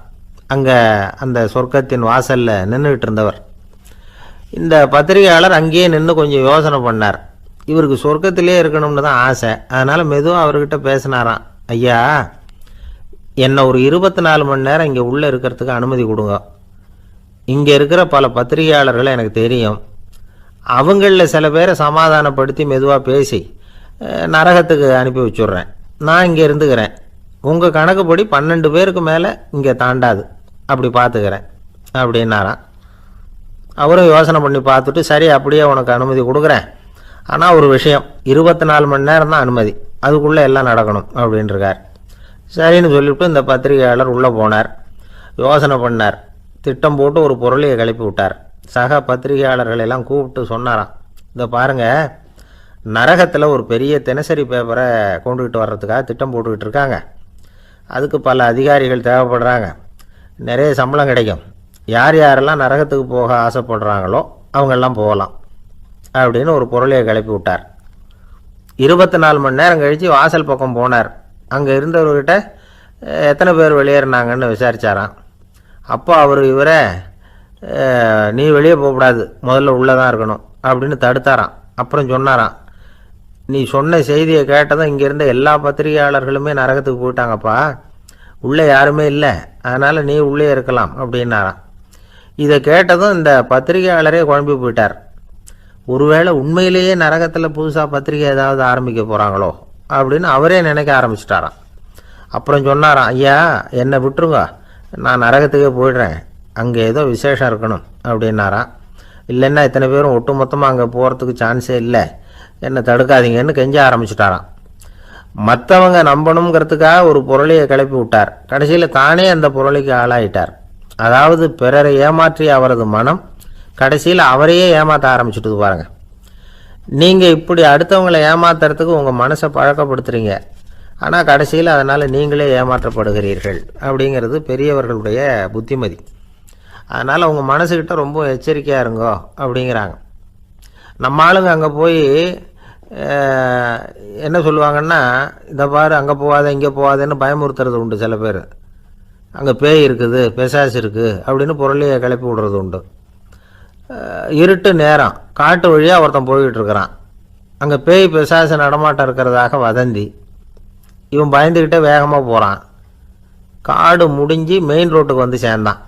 அங்கே அந்த சொர்க்கத்தின் வாசலில் நின்றுக்கிட்டு இருந்தவர். இந்த பத்திரிகையாளர் அங்கேயே நின்று கொஞ்சம் யோசனை பண்ணார். இவருக்கு சொர்க்கத்திலே இருக்கணும்னு தான் ஆசை. அதனால் மெதுவாக அவர்கிட்ட பேசினாராம். ஐயா, என்னை ஒரு 24 மணி நேரம் இங்கே உள்ளே இருக்கிறதுக்கு அனுமதி கொடுங்க. இங்கே இருக்கிற பல பத்திரிகையாளர்களை எனக்கு தெரியும். அவங்களில் சில பேரை சமாதானப்படுத்தி மெதுவாக பேசி நரகத்துக்கு அனுப்பி வச்சுட்றேன். நான் இங்கே இருந்துக்கிறேன். உங்கள் கணக்குப்படி 12 பேருக்கு மேலே இங்கே தாண்டாது, அப்படி பார்த்துக்கிறேன் அப்படின்னாராம். அவரும் யோசனை பண்ணி பார்த்துட்டு, சரி அப்படியே உனக்கு அனுமதி கொடுக்குறேன், ஆனால் ஒரு விஷயம், 24 மணி நேரம் தான் அனுமதி, அதுக்குள்ளே எல்லாம் நடக்கணும் அப்படின்ட்டுருக்கார். சரின்னு சொல்லிவிட்டு இந்த பத்திரிகையாளர் உள்ளே போனார். யோசனை பண்ணார். திட்டம் போட்டு ஒரு பொருளையை கிளப்பி விட்டார். சக பத்திரிகையாளர்களெல்லாம் கூப்பிட்டு சொன்னாராம். இதை பாருங்கள், நரகத்தில் ஒரு பெரிய தினசரி பேப்பரை கொண்டுக்கிட்டு வர்றதுக்காக திட்டம் போட்டுக்கிட்டு இருக்காங்க. அதுக்கு பல அதிகாரிகள் தேவைப்படுறாங்க. நிறைய சம்பளம் கிடைக்கும். யார் யாரெல்லாம் நரகத்துக்கு போக ஆசைப்படுறாங்களோ அவங்கெல்லாம் போகலாம் அப்படின்னு ஒரு பொருளையை கிளப்பி விட்டார். 24 மணி நேரம் கழித்து வாசல் பக்கம் போனார். அங்கே இருந்தவர்கிட்ட எத்தனை பேர் வெளியேறினாங்கன்னு விசாரித்தாராம். அப்போ அவர் இவரை, நீ வெளியே போகக்கூடாது, முதல்ல உள்ளே தான் இருக்கணும் அப்படின்னு தடுத்தாராம். அப்புறம் சொன்னாராம், நீ சொன்ன செய்தியை கேட்டதும் இங்கே இருந்த எல்லா பத்திரிகையாளர்களுமே நரகத்துக்கு போயிட்டாங்கப்பா, உள்ளே யாருமே இல்லை, அதனால் நீ உள்ளே இருக்கலாம் அப்படின்னாராம். இதை கேட்டதும் இந்த பத்திரிகையாளரே குழம்பி போயிட்டார். ஒருவேளை உண்மையிலேயே நரகத்தில் புதுசாக பத்திரிகை ஏதாவது ஆரம்பிக்க போகிறாங்களோ அப்படின்னு அவரே நினைக்க ஆரம்பிச்சிட்டாராம். அப்புறம் சொன்னாராம், ஐயா என்னை விட்டுருங்க, நான் நரகத்துக்கே போயிடுறேன், அங்கே ஏதோ விசேஷம் இருக்கணும் அப்படின்னாராம். இல்லைன்னா இத்தனை பேரும் ஒட்டு மொத்தமாக அங்கே போகிறதுக்கு சான்ஸே இல்லை, என்னை தடுக்காதீங்கன்னு கெஞ்ச ஆரம்பிச்சிட்டாராம். மற்றவங்க நம்பணுங்கிறதுக்காக ஒரு பொருளையை கிளப்பி விட்டார். கடைசியில் தானே அந்த பொருளைக்கு ஆளாயிட்டார். அதாவது பிறரை ஏமாற்றிய அவரது மனம் கடைசியில் அவரையே ஏமாற்ற ஆரம்பிச்சுட்டு பாருங்க. நீங்கள் இப்படி அடுத்தவங்களை ஏமாத்துறதுக்கு உங்கள் மனசை பழக்கப்படுத்துறீங்க, ஆனால் கடைசியில் அதனால் நீங்களே ஏமாற்றப்படுகிறீர்கள் அப்படிங்கிறது பெரியவர்களுடைய புத்திமதி. அதனால் உங்கள் மனசுக்கிட்ட ரொம்ப எச்சரிக்கையாக இருங்கோ அப்படிங்கிறாங்க. நம்ம ஆளுங்க அங்கே போய் என்ன சொல்லுவாங்கன்னா, இதை பாரு அங்கே போகாத இங்கே போகாதேன்னு பயமுறுத்துறது உண்டு. சில பேர் அங்கே பேய் இருக்குது, பிசாசு இருக்குது அப்படின்னு பொருளையை கிளப்பி விடுறது உண்டு. இருட்டு நேரம் காட்டு வழியாக ஒருத்தன் போய்கிட்டு இருக்கிறான். அங்கே பேய் பிசாசு நடமாட்டம் இருக்கிறதாக வதந்தி. இவன் பயந்துக்கிட்டே வேகமாக போகிறான். காடு முடிஞ்சு மெயின் ரோட்டுக்கு வந்து சேர்ந்தான்.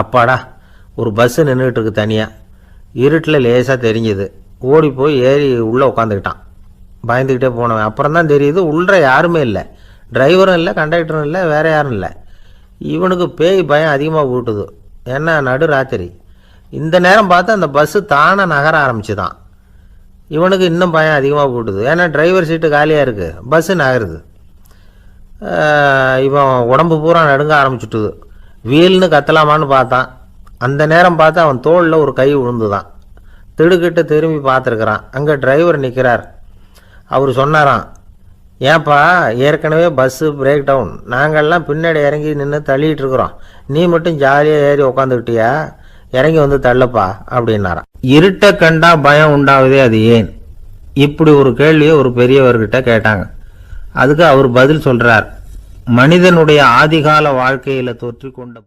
அப்பாடா, ஒரு பஸ்ஸு நின்றுக்கிட்டு இருக்கு தனியாக. இருட்டில் லேசாக தெரிஞ்சுது. ஓடி போய் ஏறி உள்ளே உட்காந்துக்கிட்டான். பயந்துக்கிட்டே போனவன் அப்புறம் தான் தெரியுது உள்ளே யாருமே இல்லை, டிரைவரும் இல்லை, கண்டக்டரும் இல்லை, வேறு யாரும் இல்லை. இவனுக்கு பேய் பயம் அதிகமாக ஊட்டுது. ஏன்னா நடு ராத்திரி. இந்த நேரம் பார்த்து அந்த பஸ்ஸு தானே நகர ஆரம்பிச்சுதான். இவனுக்கு இன்னும் பயம் அதிகமாக போட்டுது. ஏன்னா டிரைவர் சீட்டு காலியாக இருக்குது, பஸ்ஸு நகருது. இவன் உடம்பு பூரா நடுங்க ஆரம்பிச்சுட்டுது. வீல்னு கத்தலாமான்னு பார்த்தான். அந்த நேரம் பார்த்து அவன் தோளில் ஒரு கை விழுந்துதான். திடுக்கிட்டு திரும்பி பார்த்துருக்குறான். அங்கே டிரைவர் நிற்கிறார். அவர் சொன்னாராம், ஏன்பா ஏற்கனவே பஸ்ஸு பிரேக் டவுன், நாங்கள்லாம் பின்னாடி இறங்கி நின்று தள்ளிகிட்டு இருக்கிறோம், நீ மட்டும் ஜாலியாக ஏறி உக்காந்துக்கிட்டியா, இறங்கி வந்து தள்ளுப்பா அப்படின்னாராம். இருட்டை கண்டா பயம் உண்டாகுதே, அது ஏன்? இப்படி ஒரு கேள்வியை ஒரு பெரியவர்கிட்ட கேட்டாங்க. அதுக்கு அவர் பதில் சொல்றார், மனிதனுடைய ஆதிகால வாழ்க்கையில தொற்றிக்கொண்ட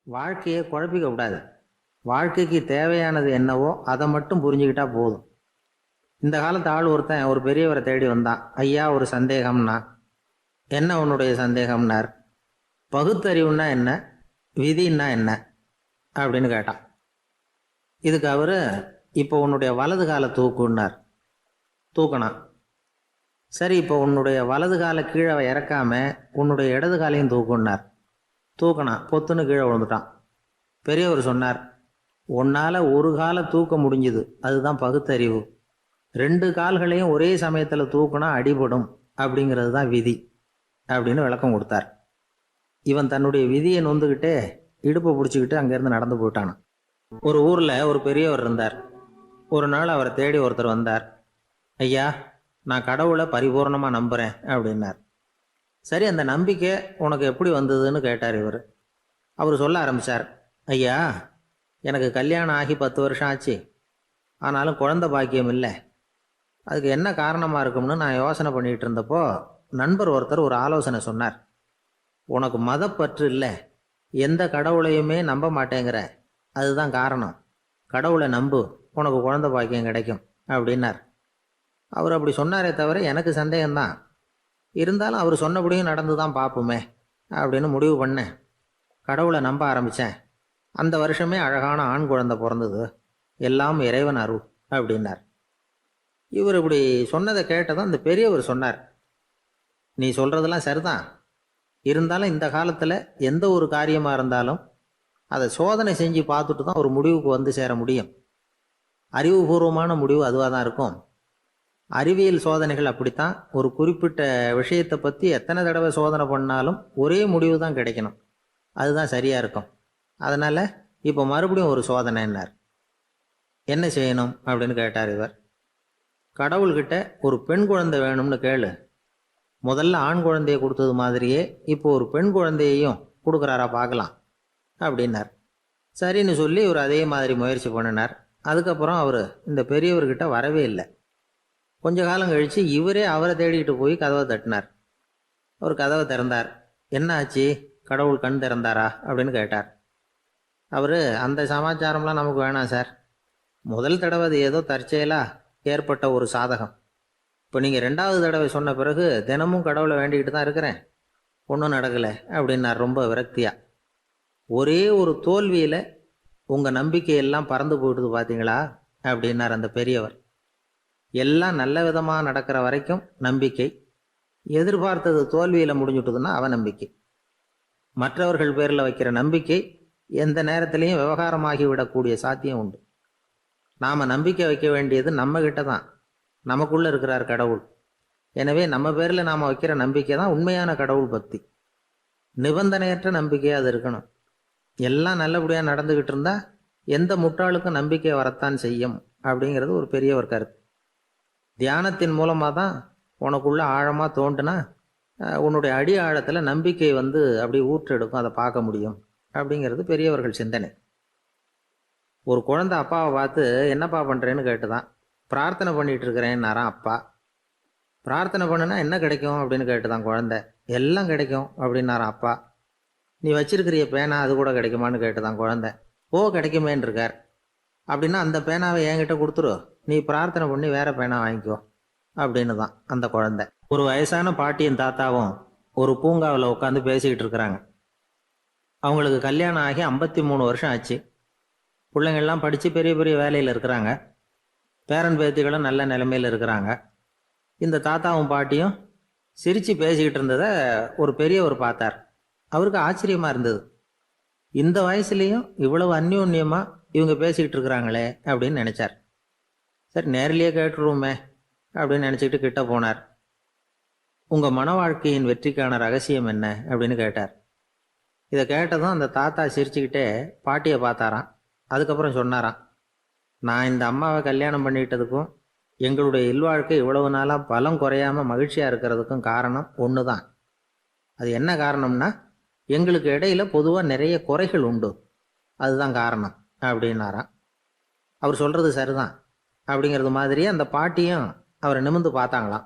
வாழ்க்கையை குழப்பிக்க கூடாது. வாழ்க்கைக்கு தேவையானது என்னவோ அதை மட்டும் புரிஞ்சுக்கிட்டா போதும். இந்த காலத்து ஆள் ஒருத்தன் ஒரு பெரியவரை தேடி வந்தான். ஐயா ஒரு சந்தேகம்னா. என்ன உன்னுடைய சந்தேகம்னார். பகுத்தறிவுன்னா என்ன, விதின்னா என்ன அப்படின்னு கேட்டான். இதுக்கு அவர், இப்போ உன்னுடைய வலது காலை தூக்குன்னார். தூக்கினான். சரி, இப்போ உன்னுடைய வலது காலை கீழே இறக்காம உன்னுடைய இடது காலையும் தூக்குன்னார். தூக்கினான். பொத்துன்னு கீழே விழுந்துட்டான். பெரியவர் சொன்னார், உன்னால் ஒரு காலை தூக்க முடிஞ்சுது, அதுதான் பகுத்தறிவு. 2 கால்களையும் ஒரே சமயத்தில் தூக்குனா அடிபடும், அப்படிங்கிறது தான் விதி அப்படின்னு விளக்கம் கொடுத்தார். இவன் தன்னுடைய விதியை நொந்துக்கிட்டே இடுப்பை பிடிச்சிக்கிட்டு அங்கேருந்து நடந்து போயிட்டானான். ஒரு ஊரில் ஒரு பெரியவர் இருந்தார். ஒரு நாள் அவரை தேடி ஒருத்தர் வந்தார். ஐயா, நான் கடவுளை பரிபூர்ணமாக நம்புகிறேன் அப்படின்னார். சரி, அந்த நம்பிக்கை உனக்கு எப்படி வந்ததுன்னு கேட்டார் இவர். அவர் சொல்ல ஆரம்பித்தார். ஐயா, எனக்கு கல்யாணம் ஆகி 10 வருஷம் ஆச்சு, ஆனாலும் குழந்தை பாக்கியம் இல்லை. அதுக்கு என்ன காரணமாக இருக்கும்னு நான் யோசனை பண்ணிகிட்டு இருந்தப்போ நண்பர் ஒருத்தர் ஒரு ஆலோசனை சொன்னார். உனக்கு மதப்பற்று இல்லை, எந்த கடவுளையுமே நம்ப மாட்டேங்கிற, அதுதான் காரணம். கடவுளை நம்பு, உனக்கு குழந்தை பாக்கியம் கிடைக்கும் அப்படின்னார். அவர் அப்படி சொன்னாரே தவிர எனக்கு சந்தேகம்தான். இருந்தாலும் அவர் சொன்னபடியும் நடந்து தான் பார்ப்போமே அப்படின்னு முடிவு பண்ணேன். கடவுளை நம்ப ஆரம்பித்தேன். அந்த வருஷமே அழகான ஆண் குழந்தை பிறந்தது. எல்லாம் இறைவன் அருள் அப்படின்னார். இவர் இப்படி சொன்னதை கேட்டதும் அந்த பெரியவர் சொன்னார், நீ சொல்கிறதெல்லாம் சரிதான், இருந்தாலும் இந்த காலத்தில் எந்த ஒரு காரியமாக இருந்தாலும் அதை சோதனை செஞ்சு பார்த்துட்டு தான் ஒரு முடிவுக்கு வந்து சேர முடியும். அறிவுபூர்வமான முடிவு அதுவாக தான் இருக்கும். அறிவியல் சோதனைகள் அப்படித்தான். ஒரு குறிப்பிட்ட விஷயத்தை பற்றி எத்தனை தடவை சோதனை பண்ணாலும் ஒரே முடிவு தான் கிடைக்கணும். அதுதான் சரியாக இருக்கும். அதனால் இப்போ மறுபடியும் ஒரு சோதனைன்னார். என்ன செய்யணும் அப்படின்னு கேட்டார் இவர். கடவுள்கிட்ட ஒரு பெண் குழந்தை வேணும்னு கேளு. முதல்ல ஆண் குழந்தையை கொடுத்தது மாதிரியே இப்போ ஒரு பெண் குழந்தையையும் கொடுக்குறாரா பார்க்கலாம் அப்படின்னார். சரின்னு சொல்லி இவர் அதே மாதிரி முயற்சி பண்ணினார். அதுக்கப்புறம் அவர் இந்த பெரியவர்கிட்ட வரவே இல்லை. கொஞ்ச காலம் கழித்து இவரே அவரை தேடிக்கிட்டு போய் கதவை தட்டினார். அவர் கதவை திறந்தார். என்ன ஆச்சு, கடவுள் கண் திறந்தாரா அப்படின்னு கேட்டார். அவர், அந்த சமாச்சாரம்லாம் நமக்கு வேணாம் சார். முதல் தடவை அது ஏதோ தற்செயலாக ஏற்பட்ட ஒரு சாதகம். இப்போ நீங்கள் 2வது தடவை சொன்ன பிறகு தினமும் கடவுளை வேண்டிக்கிட்டு தான் இருக்கிறேன், ஒன்றும் நடக்கலை அப்படின்னார் ரொம்ப விரக்தியாக. ஒரே ஒரு தோல்வியில் உங்கள் நம்பிக்கையெல்லாம் பறந்து போயிடுது பார்த்தீங்களா அப்படின்னார் அந்த பெரியவர். எல்லாம் நல்ல விதமாக நடக்கிற வரைக்கும் நம்பிக்கை, எதிர்பார்த்தது தோல்வியில் முடிஞ்சுட்டுதுன்னா அவநம்பிக்கை. மற்றவர்கள் பேரில் வைக்கிற நம்பிக்கை எந்த நேரத்திலையும் விவகாரமாகி விடக்கூடிய சாத்தியம் உண்டு. நாம் நம்பிக்கை வைக்க வேண்டியது நம்மக்கிட்ட தான், நமக்குள்ளே இருக்கிறார் கடவுள். எனவே நம்ம பேரில் நாம் வைக்கிற நம்பிக்கை தான் உண்மையான கடவுள் பக்தி. நிபந்தனையற்ற நம்பிக்கையாக அது இருக்கணும். எல்லாம் நல்லபடியாக நடந்துக்கிட்டு இருந்தால் எந்த முட்டாளுக்கும் நம்பிக்கை வரத்தான் செய்யும் அப்படிங்கிறது ஒரு பெரியவர் கருத்து. தியானத்தின் மூலமாக தான் உனக்குள்ள ஆழமாக தோண்டுனா உன்னுடைய அடி ஆழத்தில் நம்பிக்கை வந்து அப்படி ஊற்றெடுக்கும், அதை பார்க்க முடியும் அப்படிங்கிறது பெரியவர்கள் சிந்தனை. ஒரு குழந்தை அப்பாவை பார்த்து என்னப்பா பண்ணுறேன்னு கேட்டுதான். பிரார்த்தனை பண்ணிகிட்டு இருக்கிறேன்னாரான் அப்பா. பிரார்த்தனை பண்ணுனா என்ன கிடைக்கும் அப்படின்னு கேட்டுதான் குழந்தை. எல்லாம் கிடைக்கும் அப்படின்னாரான் அப்பா. நீ வச்சிருக்கிறிய பேனா அது கூட கிடைக்குமான்னு கேட்டுதான் குழந்தை. ஓ, கிடைக்குமேன்னு இருக்கார். அப்படின்னா அந்த பேனாவை என்கிட்ட கொடுத்துரு, நீ பிரார்த்தனை பண்ணி வேற பேனா வாங்கிக்கோ அப்படின்னு தான் அந்த குழந்தை. ஒரு வயசான பாட்டியும் தாத்தாவும் ஒரு பூங்காவில் உட்காந்து பேசிக்கிட்டு இருக்கிறாங்க. அவங்களுக்கு கல்யாணம் ஆகி 53 வருஷம் ஆச்சு. பிள்ளைங்கள்லாம் படித்து பெரிய பெரிய வேலையில் இருக்கிறாங்க. பேரன் பேத்திகளும் நல்ல நிலைமையில் இருக்கிறாங்க. இந்த தாத்தாவும் பாட்டியும் சிரித்து பேசிக்கிட்டு இருந்ததை ஒரு பெரியவர் பார்த்தார். அவருக்கு ஆச்சரியமாக இருந்தது. இந்த வயசுலேயும் இவ்வளவு அந்யோன்யமாக இவங்க பேசிக்கிட்டு இருக்கிறாங்களே அப்படின்னு நினச்சார். சரி, நேரிலேயே கேட்டுருவோமே அப்படின்னு நினச்சிக்கிட்டு கிட்ட போனார். உங்கள் மன வாழ்க்கையின் வெற்றிக்கான ரகசியம் என்ன அப்படின்னு கேட்டார். இதை கேட்டதும் அந்த தாத்தா சிரிச்சுக்கிட்டே பாட்டியை பார்த்தாராம். அதுக்கப்புறம் சொன்னாராம், நான் இந்த அம்மாவை கல்யாணம் பண்ணிக்கிட்டதுக்கும் எங்களுடைய இல்வாழ்க்கை இவ்வளவு நாளாக பலம் குறையாமல் மகிழ்ச்சியாக இருக்கிறதுக்கும் காரணம் ஒன்று தான். அது என்ன காரணம்னா, எங்களுக்கு இடையில பொதுவாக நிறைய குறைகள் உண்டு, அதுதான் காரணம் அப்படின்னாராம். அவர் சொல்கிறது சரிதான் அப்படிங்கிறது மாதிரியே அந்த பாட்டியும் அவரை நிமிர்ந்து பார்த்தாங்களாம்.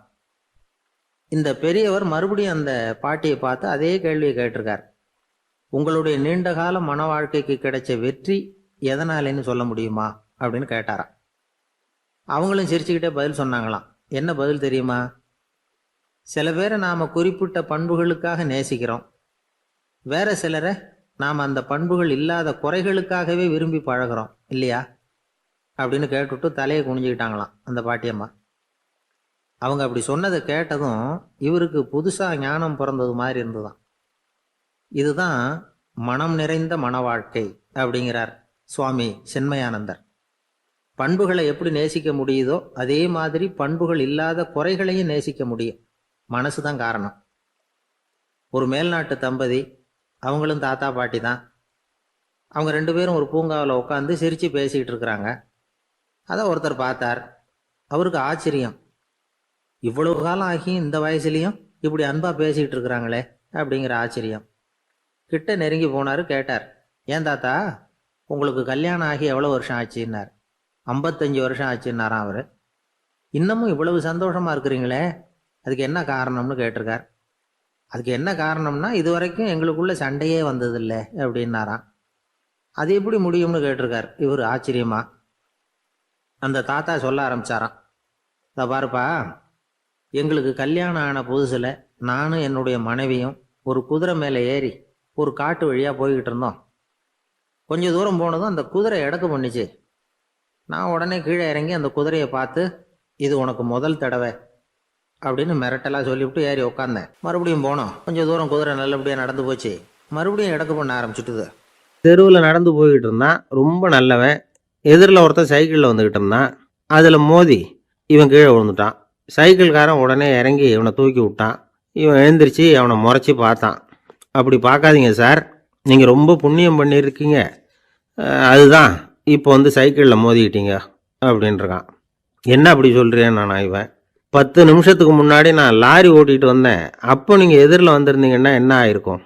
இந்த பெரியவர் மறுபடியும் அந்த பாட்டியை பார்த்து அதே கேள்வியை கேட்டிருக்கார். உங்களுடைய நீண்டகால மன வாழ்க்கைக்கு கிடைச்ச வெற்றி எதனாலேன்னு சொல்ல முடியுமா அப்படின்னு கேட்டாராம். அவங்களும் சிரிச்சுக்கிட்டே பதில் சொன்னாங்களாம். என்ன பதில் தெரியுமா? சில பேரை நாம் குறிப்பிட்ட பண்புகளுக்காக நேசிக்கிறோம், வேற சிலரை நாம் அந்த பண்புகள் இல்லாத குறைகளுக்காகவே விரும்பி பழகிறோம் இல்லையா அப்படின்னு கேட்டுவிட்டு தலையை குனிஞ்சுக்கிட்டாங்களாம் அந்த பாட்டியம்மா. அவங்க அப்படி சொன்னதை கேட்டதும் இவருக்கு புதுசாக ஞானம் பிறந்தது மாதிரி இருந்துதான். இதுதான் மனம் நிறைந்த மன வாழ்க்கை அப்படிங்கிறார் சுவாமி சின்மயானந்தர். பண்புகளை எப்படி நேசிக்க முடியுதோ அதே மாதிரி பண்புகள் இல்லாத குறைகளையும் நேசிக்க முடியும். மனசு தான் காரணம். ஒரு மேல்நாட்டு தம்பதி, அவங்களும் தாத்தா பாட்டி தான். அவங்க 2 பேரும் ஒரு பூங்காவில் உட்காந்து சிரித்து பேசிக்கிட்டு இருக்கிறாங்க. அதை ஒருத்தர் பார்த்தார். அவருக்கு ஆச்சரியம், இவ்வளவு காலம் ஆகி இந்த வயசுலேயும் இப்படி அன்பாக பேசிக்கிட்டு இருக்கிறாங்களே அப்படிங்கிற ஆச்சரியம். கிட்ட நெருங்கி போனார். கேட்டார், ஏன் தாத்தா உங்களுக்கு கல்யாணம் ஆகி எவ்வளோ வருஷம் ஆச்சுன்னார். 55 வருஷம் ஆச்சுன்னாராம் அவர். இன்னமும் இவ்வளவு சந்தோஷமாக இருக்கிறீங்களே, அதுக்கு என்ன காரணம்னு கேட்டிருக்கார். அதுக்கு என்ன காரணம்னா, இது வரைக்கும் எங்களுக்குள்ள சண்டையே வந்ததில்லை அப்படின்னாராம். அது எப்படி முடியும்னு கேட்டிருக்கார் இவர் ஆச்சரியமா. அந்த தாத்தா சொல்ல ஆரம்பிச்சாராம், இதை பாருப்பா, எங்களுக்கு கல்யாணம் ஆன புதுசில் நானும் என்னுடைய மனைவியும் ஒரு குதிரை மேலே ஏறி ஒரு காட்டு வழியாக போய்கிட்டு இருந்தோம். கொஞ்சம் தூரம் போனதும் அந்த குதிரை எடக்கு பண்ணிச்சு. நான் உடனே கீழே இறங்கி அந்த குதிரையை பார்த்து, இது உனக்கு முதல் தடவை அப்படின்னு மிரட்டலாக சொல்லிவிட்டு ஏறி உட்காந்தேன். மறுபடியும் போனோம். கொஞ்சம் தூரம் குதிரை நல்லபடியாக நடந்து போச்சு. மறுபடியும் எடக்கு பண்ண ஆரம்பிச்சுட்டுது. தெருவில் நடந்து போய்கிட்டு இருந்தான், ரொம்ப நல்லவன். எதிரில் ஒருத்தன் சைக்கிளில் வந்துக்கிட்டு இருந்தான். அதில் மோதி இவன் கீழே விழுந்துட்டான். சைக்கிள்காரன் உடனே இறங்கி இவனை தூக்கி விட்டான். இவன் எழுந்திரிச்சு அவனை முறைச்சி பார்த்தான். அப்படி பார்க்காதீங்க சார், நீங்கள் ரொம்ப புண்ணியம் பண்ணியிருக்கீங்க, அதுதான் இப்போ வந்து சைக்கிளில் மோதிக்கிட்டீங்க அப்படின்றான். என்ன அப்படி சொல்கிறேன் நான். இவன் 10 நிமிஷத்துக்கு முன்னாடி நான் லாரி ஓட்டிகிட்டு வந்தேன், அப்போ நீங்கள் எதிரில் வந்திருந்தீங்கன்னா என்ன ஆயிருக்கும்.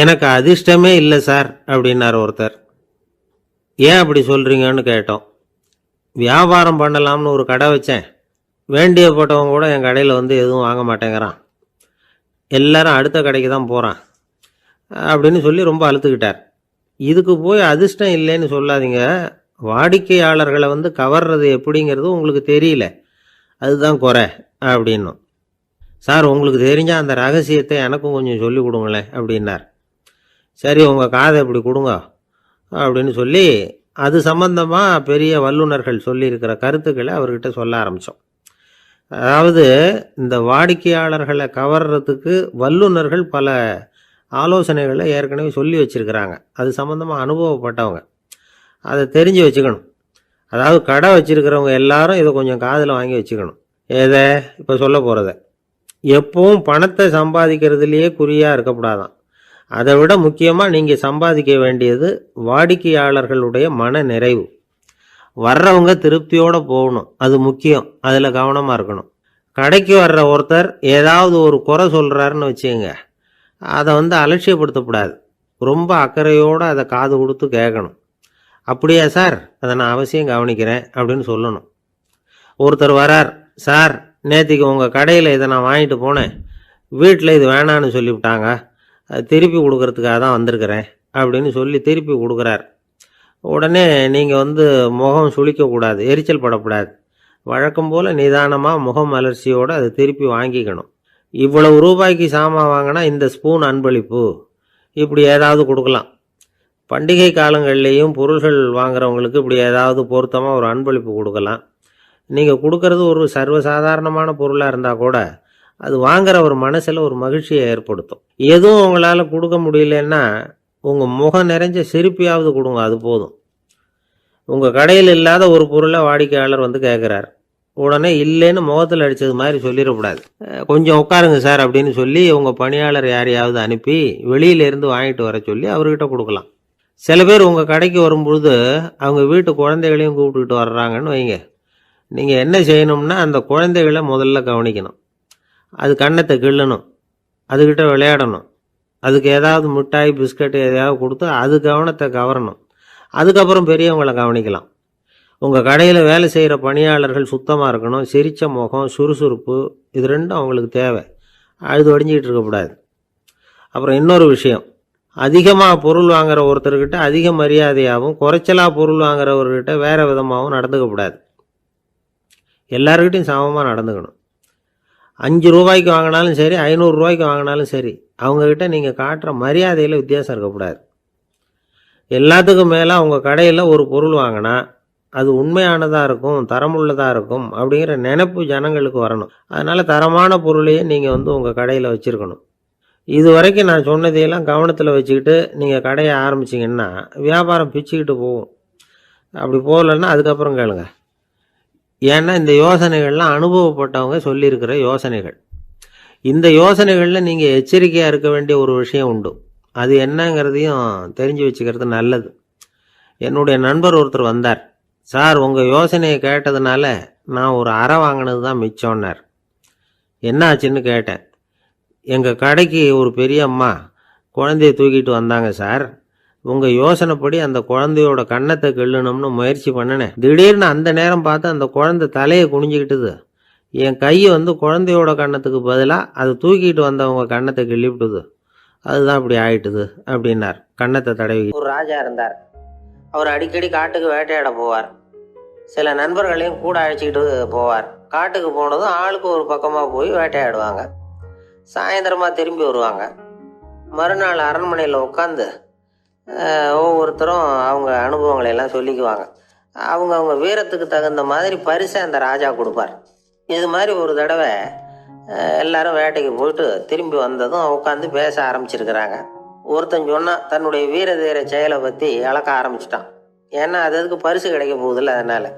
எனக்கு அதிர்ஷ்டமே இல்லை சார் அப்படின்னார் ஒருத்தர். ஏன் அப்படி சொல்கிறீங்கன்னு கேட்டோம். வியாபாரம் பண்ணலாம்னு ஒரு கடை வச்சேன், வேண்டியப்பட்டவங்க கூட என் கடையில் வந்து எதுவும் வாங்க மாட்டேங்கிறான், எல்லாரும் அடுத்த கடைக்கு தான் போகிறான் அப்படின்னு சொல்லி ரொம்ப அழுத்துக்கிட்டார். இதுக்கு போய் அதிர்ஷ்டம் இல்லைன்னு சொல்லாதீங்க, வாடிக்கையாளர்களை வந்து கவர்றது எப்படிங்கிறது உங்களுக்கு தெரியல, அதுதான் குறை அப்படின்னும். சார் உங்களுக்கு தெரிஞ்ச அந்த ரகசியத்தை எனக்கும் கொஞ்சம் சொல்லி கொடுங்களேன் அப்படின்னார். சரி உங்கள் காதை இப்படி கொடுங்க அப்படின்னு சொல்லி அது சம்பந்தமாக பெரிய வல்லுநர்கள் சொல்லியிருக்கிற கருத்துக்களை அவர்கிட்ட சொல்ல ஆரம்பித்தோம். அதாவது இந்த வாடிக்கையாளர்களை கவர்றதுக்கு வல்லுநர்கள் பல ஆலோசனைகளை ஏற்கனவே சொல்லி வச்சுருக்கிறாங்க. அது சம்மந்தமாக அனுபவப்பட்டவங்க, அதை தெரிஞ்சு வச்சுக்கணும். அதாவது கடை வச்சுருக்கிறவங்க எல்லாரும் இதை கொஞ்சம் காதில் வாங்கி வச்சுக்கணும். எதை இப்போ சொல்ல போகிறத. எப்பவும் பணத்தை சம்பாதிக்கிறதுலையே குறியாக இருக்கக்கூடாதான். அதை விட முக்கியமாக நீங்கள் சம்பாதிக்க வேண்டியது வாடிக்கையாளர்களுடைய மன நிறைவு. வர்றவங்க திருப்தியோடு போகணும், அது முக்கியம், அதில் கவனமாக இருக்கணும். கடைக்கு வர்ற ஒருத்தர் ஏதாவது ஒரு குறை சொல்கிறாருன்னு வச்சுங்க, அதை வந்து அலட்சியப்படுத்தக்கூடாது. ரொம்ப அக்கறையோடு அதை காது கொடுத்து கேட்கணும். அப்படியா சார், அதை நான் அவசியம் கவனிக்கிறேன் அப்படின்னு சொல்லணும். ஒருத்தர் வரார், சார் நேற்றுக்கு உங்கள் கடையில் இதை நான் வாங்கிட்டு போனேன், வீட்டில் இது வேணான்னு சொல்லிவிட்டாங்க, அது திருப்பி கொடுக்கறதுக்காக தான் வந்திருக்கிறேன் அப்படின்னு சொல்லி திருப்பி கொடுக்குறார். உடனே நீங்கள் வந்து முகம் சுளிக்கக்கூடாது, எரிச்சல் படக்கூடாது. வழக்கம் போல் நிதானமாக முகம் அலர்ச்சியோடு அதை திருப்பி வாங்கிக்கணும். இவ்வளவு ரூபாய்க்கு சாமான் வாங்கினா இந்த ஸ்பூன் அன்பளிப்பு, இப்படி ஏதாவது கொடுக்கலாம். பண்டிகை காலங்கள்லேயும் பொருள்கள் வாங்குறவங்களுக்கு இப்படி ஏதாவது பொருத்தமாக ஒரு அன்பளிப்பு கொடுக்கலாம். நீங்கள் கொடுக்கறது ஒரு சர்வசாதாரணமான பொருளாக இருந்தால் கூட அது வாங்குற ஒரு மனசில் ஒரு மகிழ்ச்சியை ஏற்படுத்தும். எதுவும் உங்களால் கொடுக்க முடியலன்னா உங்கள் முகம் நிறைஞ்ச சிரிப்பையாவது கொடுங்க, அது போதும். உங்கள் கடையில் இல்லாத ஒரு பொருளை வாடிக்கையாளர் வந்து கேட்குறார், உடனே இல்லைன்னு முகத்தில் அடித்தது மாதிரி சொல்லிடக்கூடாது. கொஞ்சம் உட்காருங்க சார் அப்படின்னு சொல்லி உங்கள் பணியாளர் யாரையாவது அனுப்பி வெளியிலேருந்து வாங்கிட்டு வர சொல்லி அவர்கிட்ட கொடுக்கலாம். சில பேர் உங்கள் கடைக்கு வரும்பொழுது அவங்க வீட்டு குழந்தைகளையும் கூப்பிட்டுக்கிட்டு வர்றாங்கன்னு வைங்க. நீங்கள் என்ன செய்யணும்னா அந்த குழந்தைகளை முதல்ல கவனிக்கணும். அது கண்ணத்தை கிள்ளணும், அதுக்கிட்ட விளையாடணும், அதுக்கு ஏதாவது மிட்டாய் பிஸ்கட் எதையாவது கொடுத்து அது கவனத்தை கவரணும். அதுக்கப்புறம் பெரியவங்களை கவனிக்கலாம். உங்கள் கடையில் வேலை செய்கிற பணியாளர்கள் சுத்தமாக இருக்கணும், சிரித்த முகம், சுறுசுறுப்பு, இது ரெண்டும் அவங்களுக்கு தேவை. அழுது வடிஞ்சிக்கிட்டு இருக்கக்கூடாது. அப்புறம் இன்னொரு விஷயம், அதிகமாக பொருள் வாங்குகிற ஒருத்தர்கிட்ட அதிக மரியாதையாகவும் குறைச்சலாக பொருள் வாங்குறவர்கிட்ட வேறு விதமாகவும் நடந்துக்கக்கூடாது. எல்லாருக்கிட்டையும் சமமாக நடந்துக்கணும். 5 ரூபாய்க்கு வாங்கினாலும் சரி, 500 ரூபாய்க்கு வாங்கினாலும் சரி, அவங்கக்கிட்ட நீங்கள் காட்டுற மரியாதையில் வித்தியாசம் இருக்கக்கூடாது. எல்லாத்துக்கும் மேலே அவங்க கடையில் ஒரு பொருள் வாங்கினா அது உண்மையானதாக இருக்கும், தரமுள்ளதாக இருக்கும் அப்படிங்கிற நினைப்பு ஜனங்களுக்கு வரணும். அதனால் தரமான பொருளையே நீங்கள் உங்கள் கடையில் வச்சுருக்கணும். இது வரைக்கும் நான் சொன்னதையெல்லாம் கவனத்தில் வச்சுக்கிட்டு நீங்கள் கடையை ஆரம்பிச்சிங்கன்னா வியாபாரம் பிச்சுக்கிட்டு போகும். அப்படி போகலன்னா அதுக்கப்புறம் கேளுங்க. ஏன்னா இந்த யோசனைகள்லாம் அனுபவப்பட்டவங்க சொல்லியிருக்கிற யோசனைகள். இந்த யோசனைகளில் நீங்கள் எச்சரிக்கையாக இருக்க வேண்டிய ஒரு விஷயம் உண்டு. அது என்னங்கிறதையும் தெரிஞ்சு வச்சுக்கிறது நல்லது. என்னுடைய நண்பர் ஒருத்தர் வந்தார். சார், உங்கள் யோசனையை கேட்டதுனால நான் ஒரு அறை வாங்கினது தான் மிச்சம்னார். என்ன ஆச்சுன்னு கேட்டேன். எங்கள் கடைக்கு ஒரு பெரிய அம்மா குழந்தைய தூக்கிட்டு வந்தாங்க சார். உங்கள் யோசனைப்படி அந்த குழந்தையோட கன்னத்தை கிள்ளணும்னு முயற்சி பண்ணினேன். திடீர்னு அந்த நேரம் பார்த்து அந்த குழந்தை தலையை குனிஞ்சிக்கிட்டுது. என் கை குழந்தையோட கன்னத்துக்கு பதிலாக அதை தூக்கிட்டு வந்தவங்க கன்னத்தை கிள்ளிவிட்டுது. அதுதான் இப்படி ஆயிட்டுது அப்படின்னார் கன்னத்தை தடவி. ஒரு ராஜா இருந்தார். அவர் அடிக்கடி காட்டுக்கு வேட்டையாட போவார். சில நண்பர்களையும் கூட அழைச்சிக்கிட்டு போவார். காட்டுக்கு போனதும் ஆளுக்கு ஒரு பக்கமாக போய் வேட்டையாடுவாங்க. சாயந்தரமாக திரும்பி வருவாங்க. மறுநாள் அரண்மனையில் உட்காந்து ஒவ்வொருத்தரும் அவங்க அனுபவங்களை எல்லாம் சொல்லிக்குவாங்க. அவங்க வீரத்துக்கு தகுந்த மாதிரி பரிசை அந்த ராஜா கொடுப்பார். இது மாதிரி ஒரு தடவை எல்லாரும் வேட்டைக்கு போயிட்டு திரும்பி வந்ததும் உட்காந்து பேச ஆரம்பிச்சிருக்கிறாங்க. ஒருத்தன் சொன்னால் தன்னுடைய வீர தீர செயலை பற்றி அளக்க ஆரம்பிச்சிட்டான். ஏன்னா அதுக்கு பரிசு கிடைக்க போகுதில்ல. அதனால்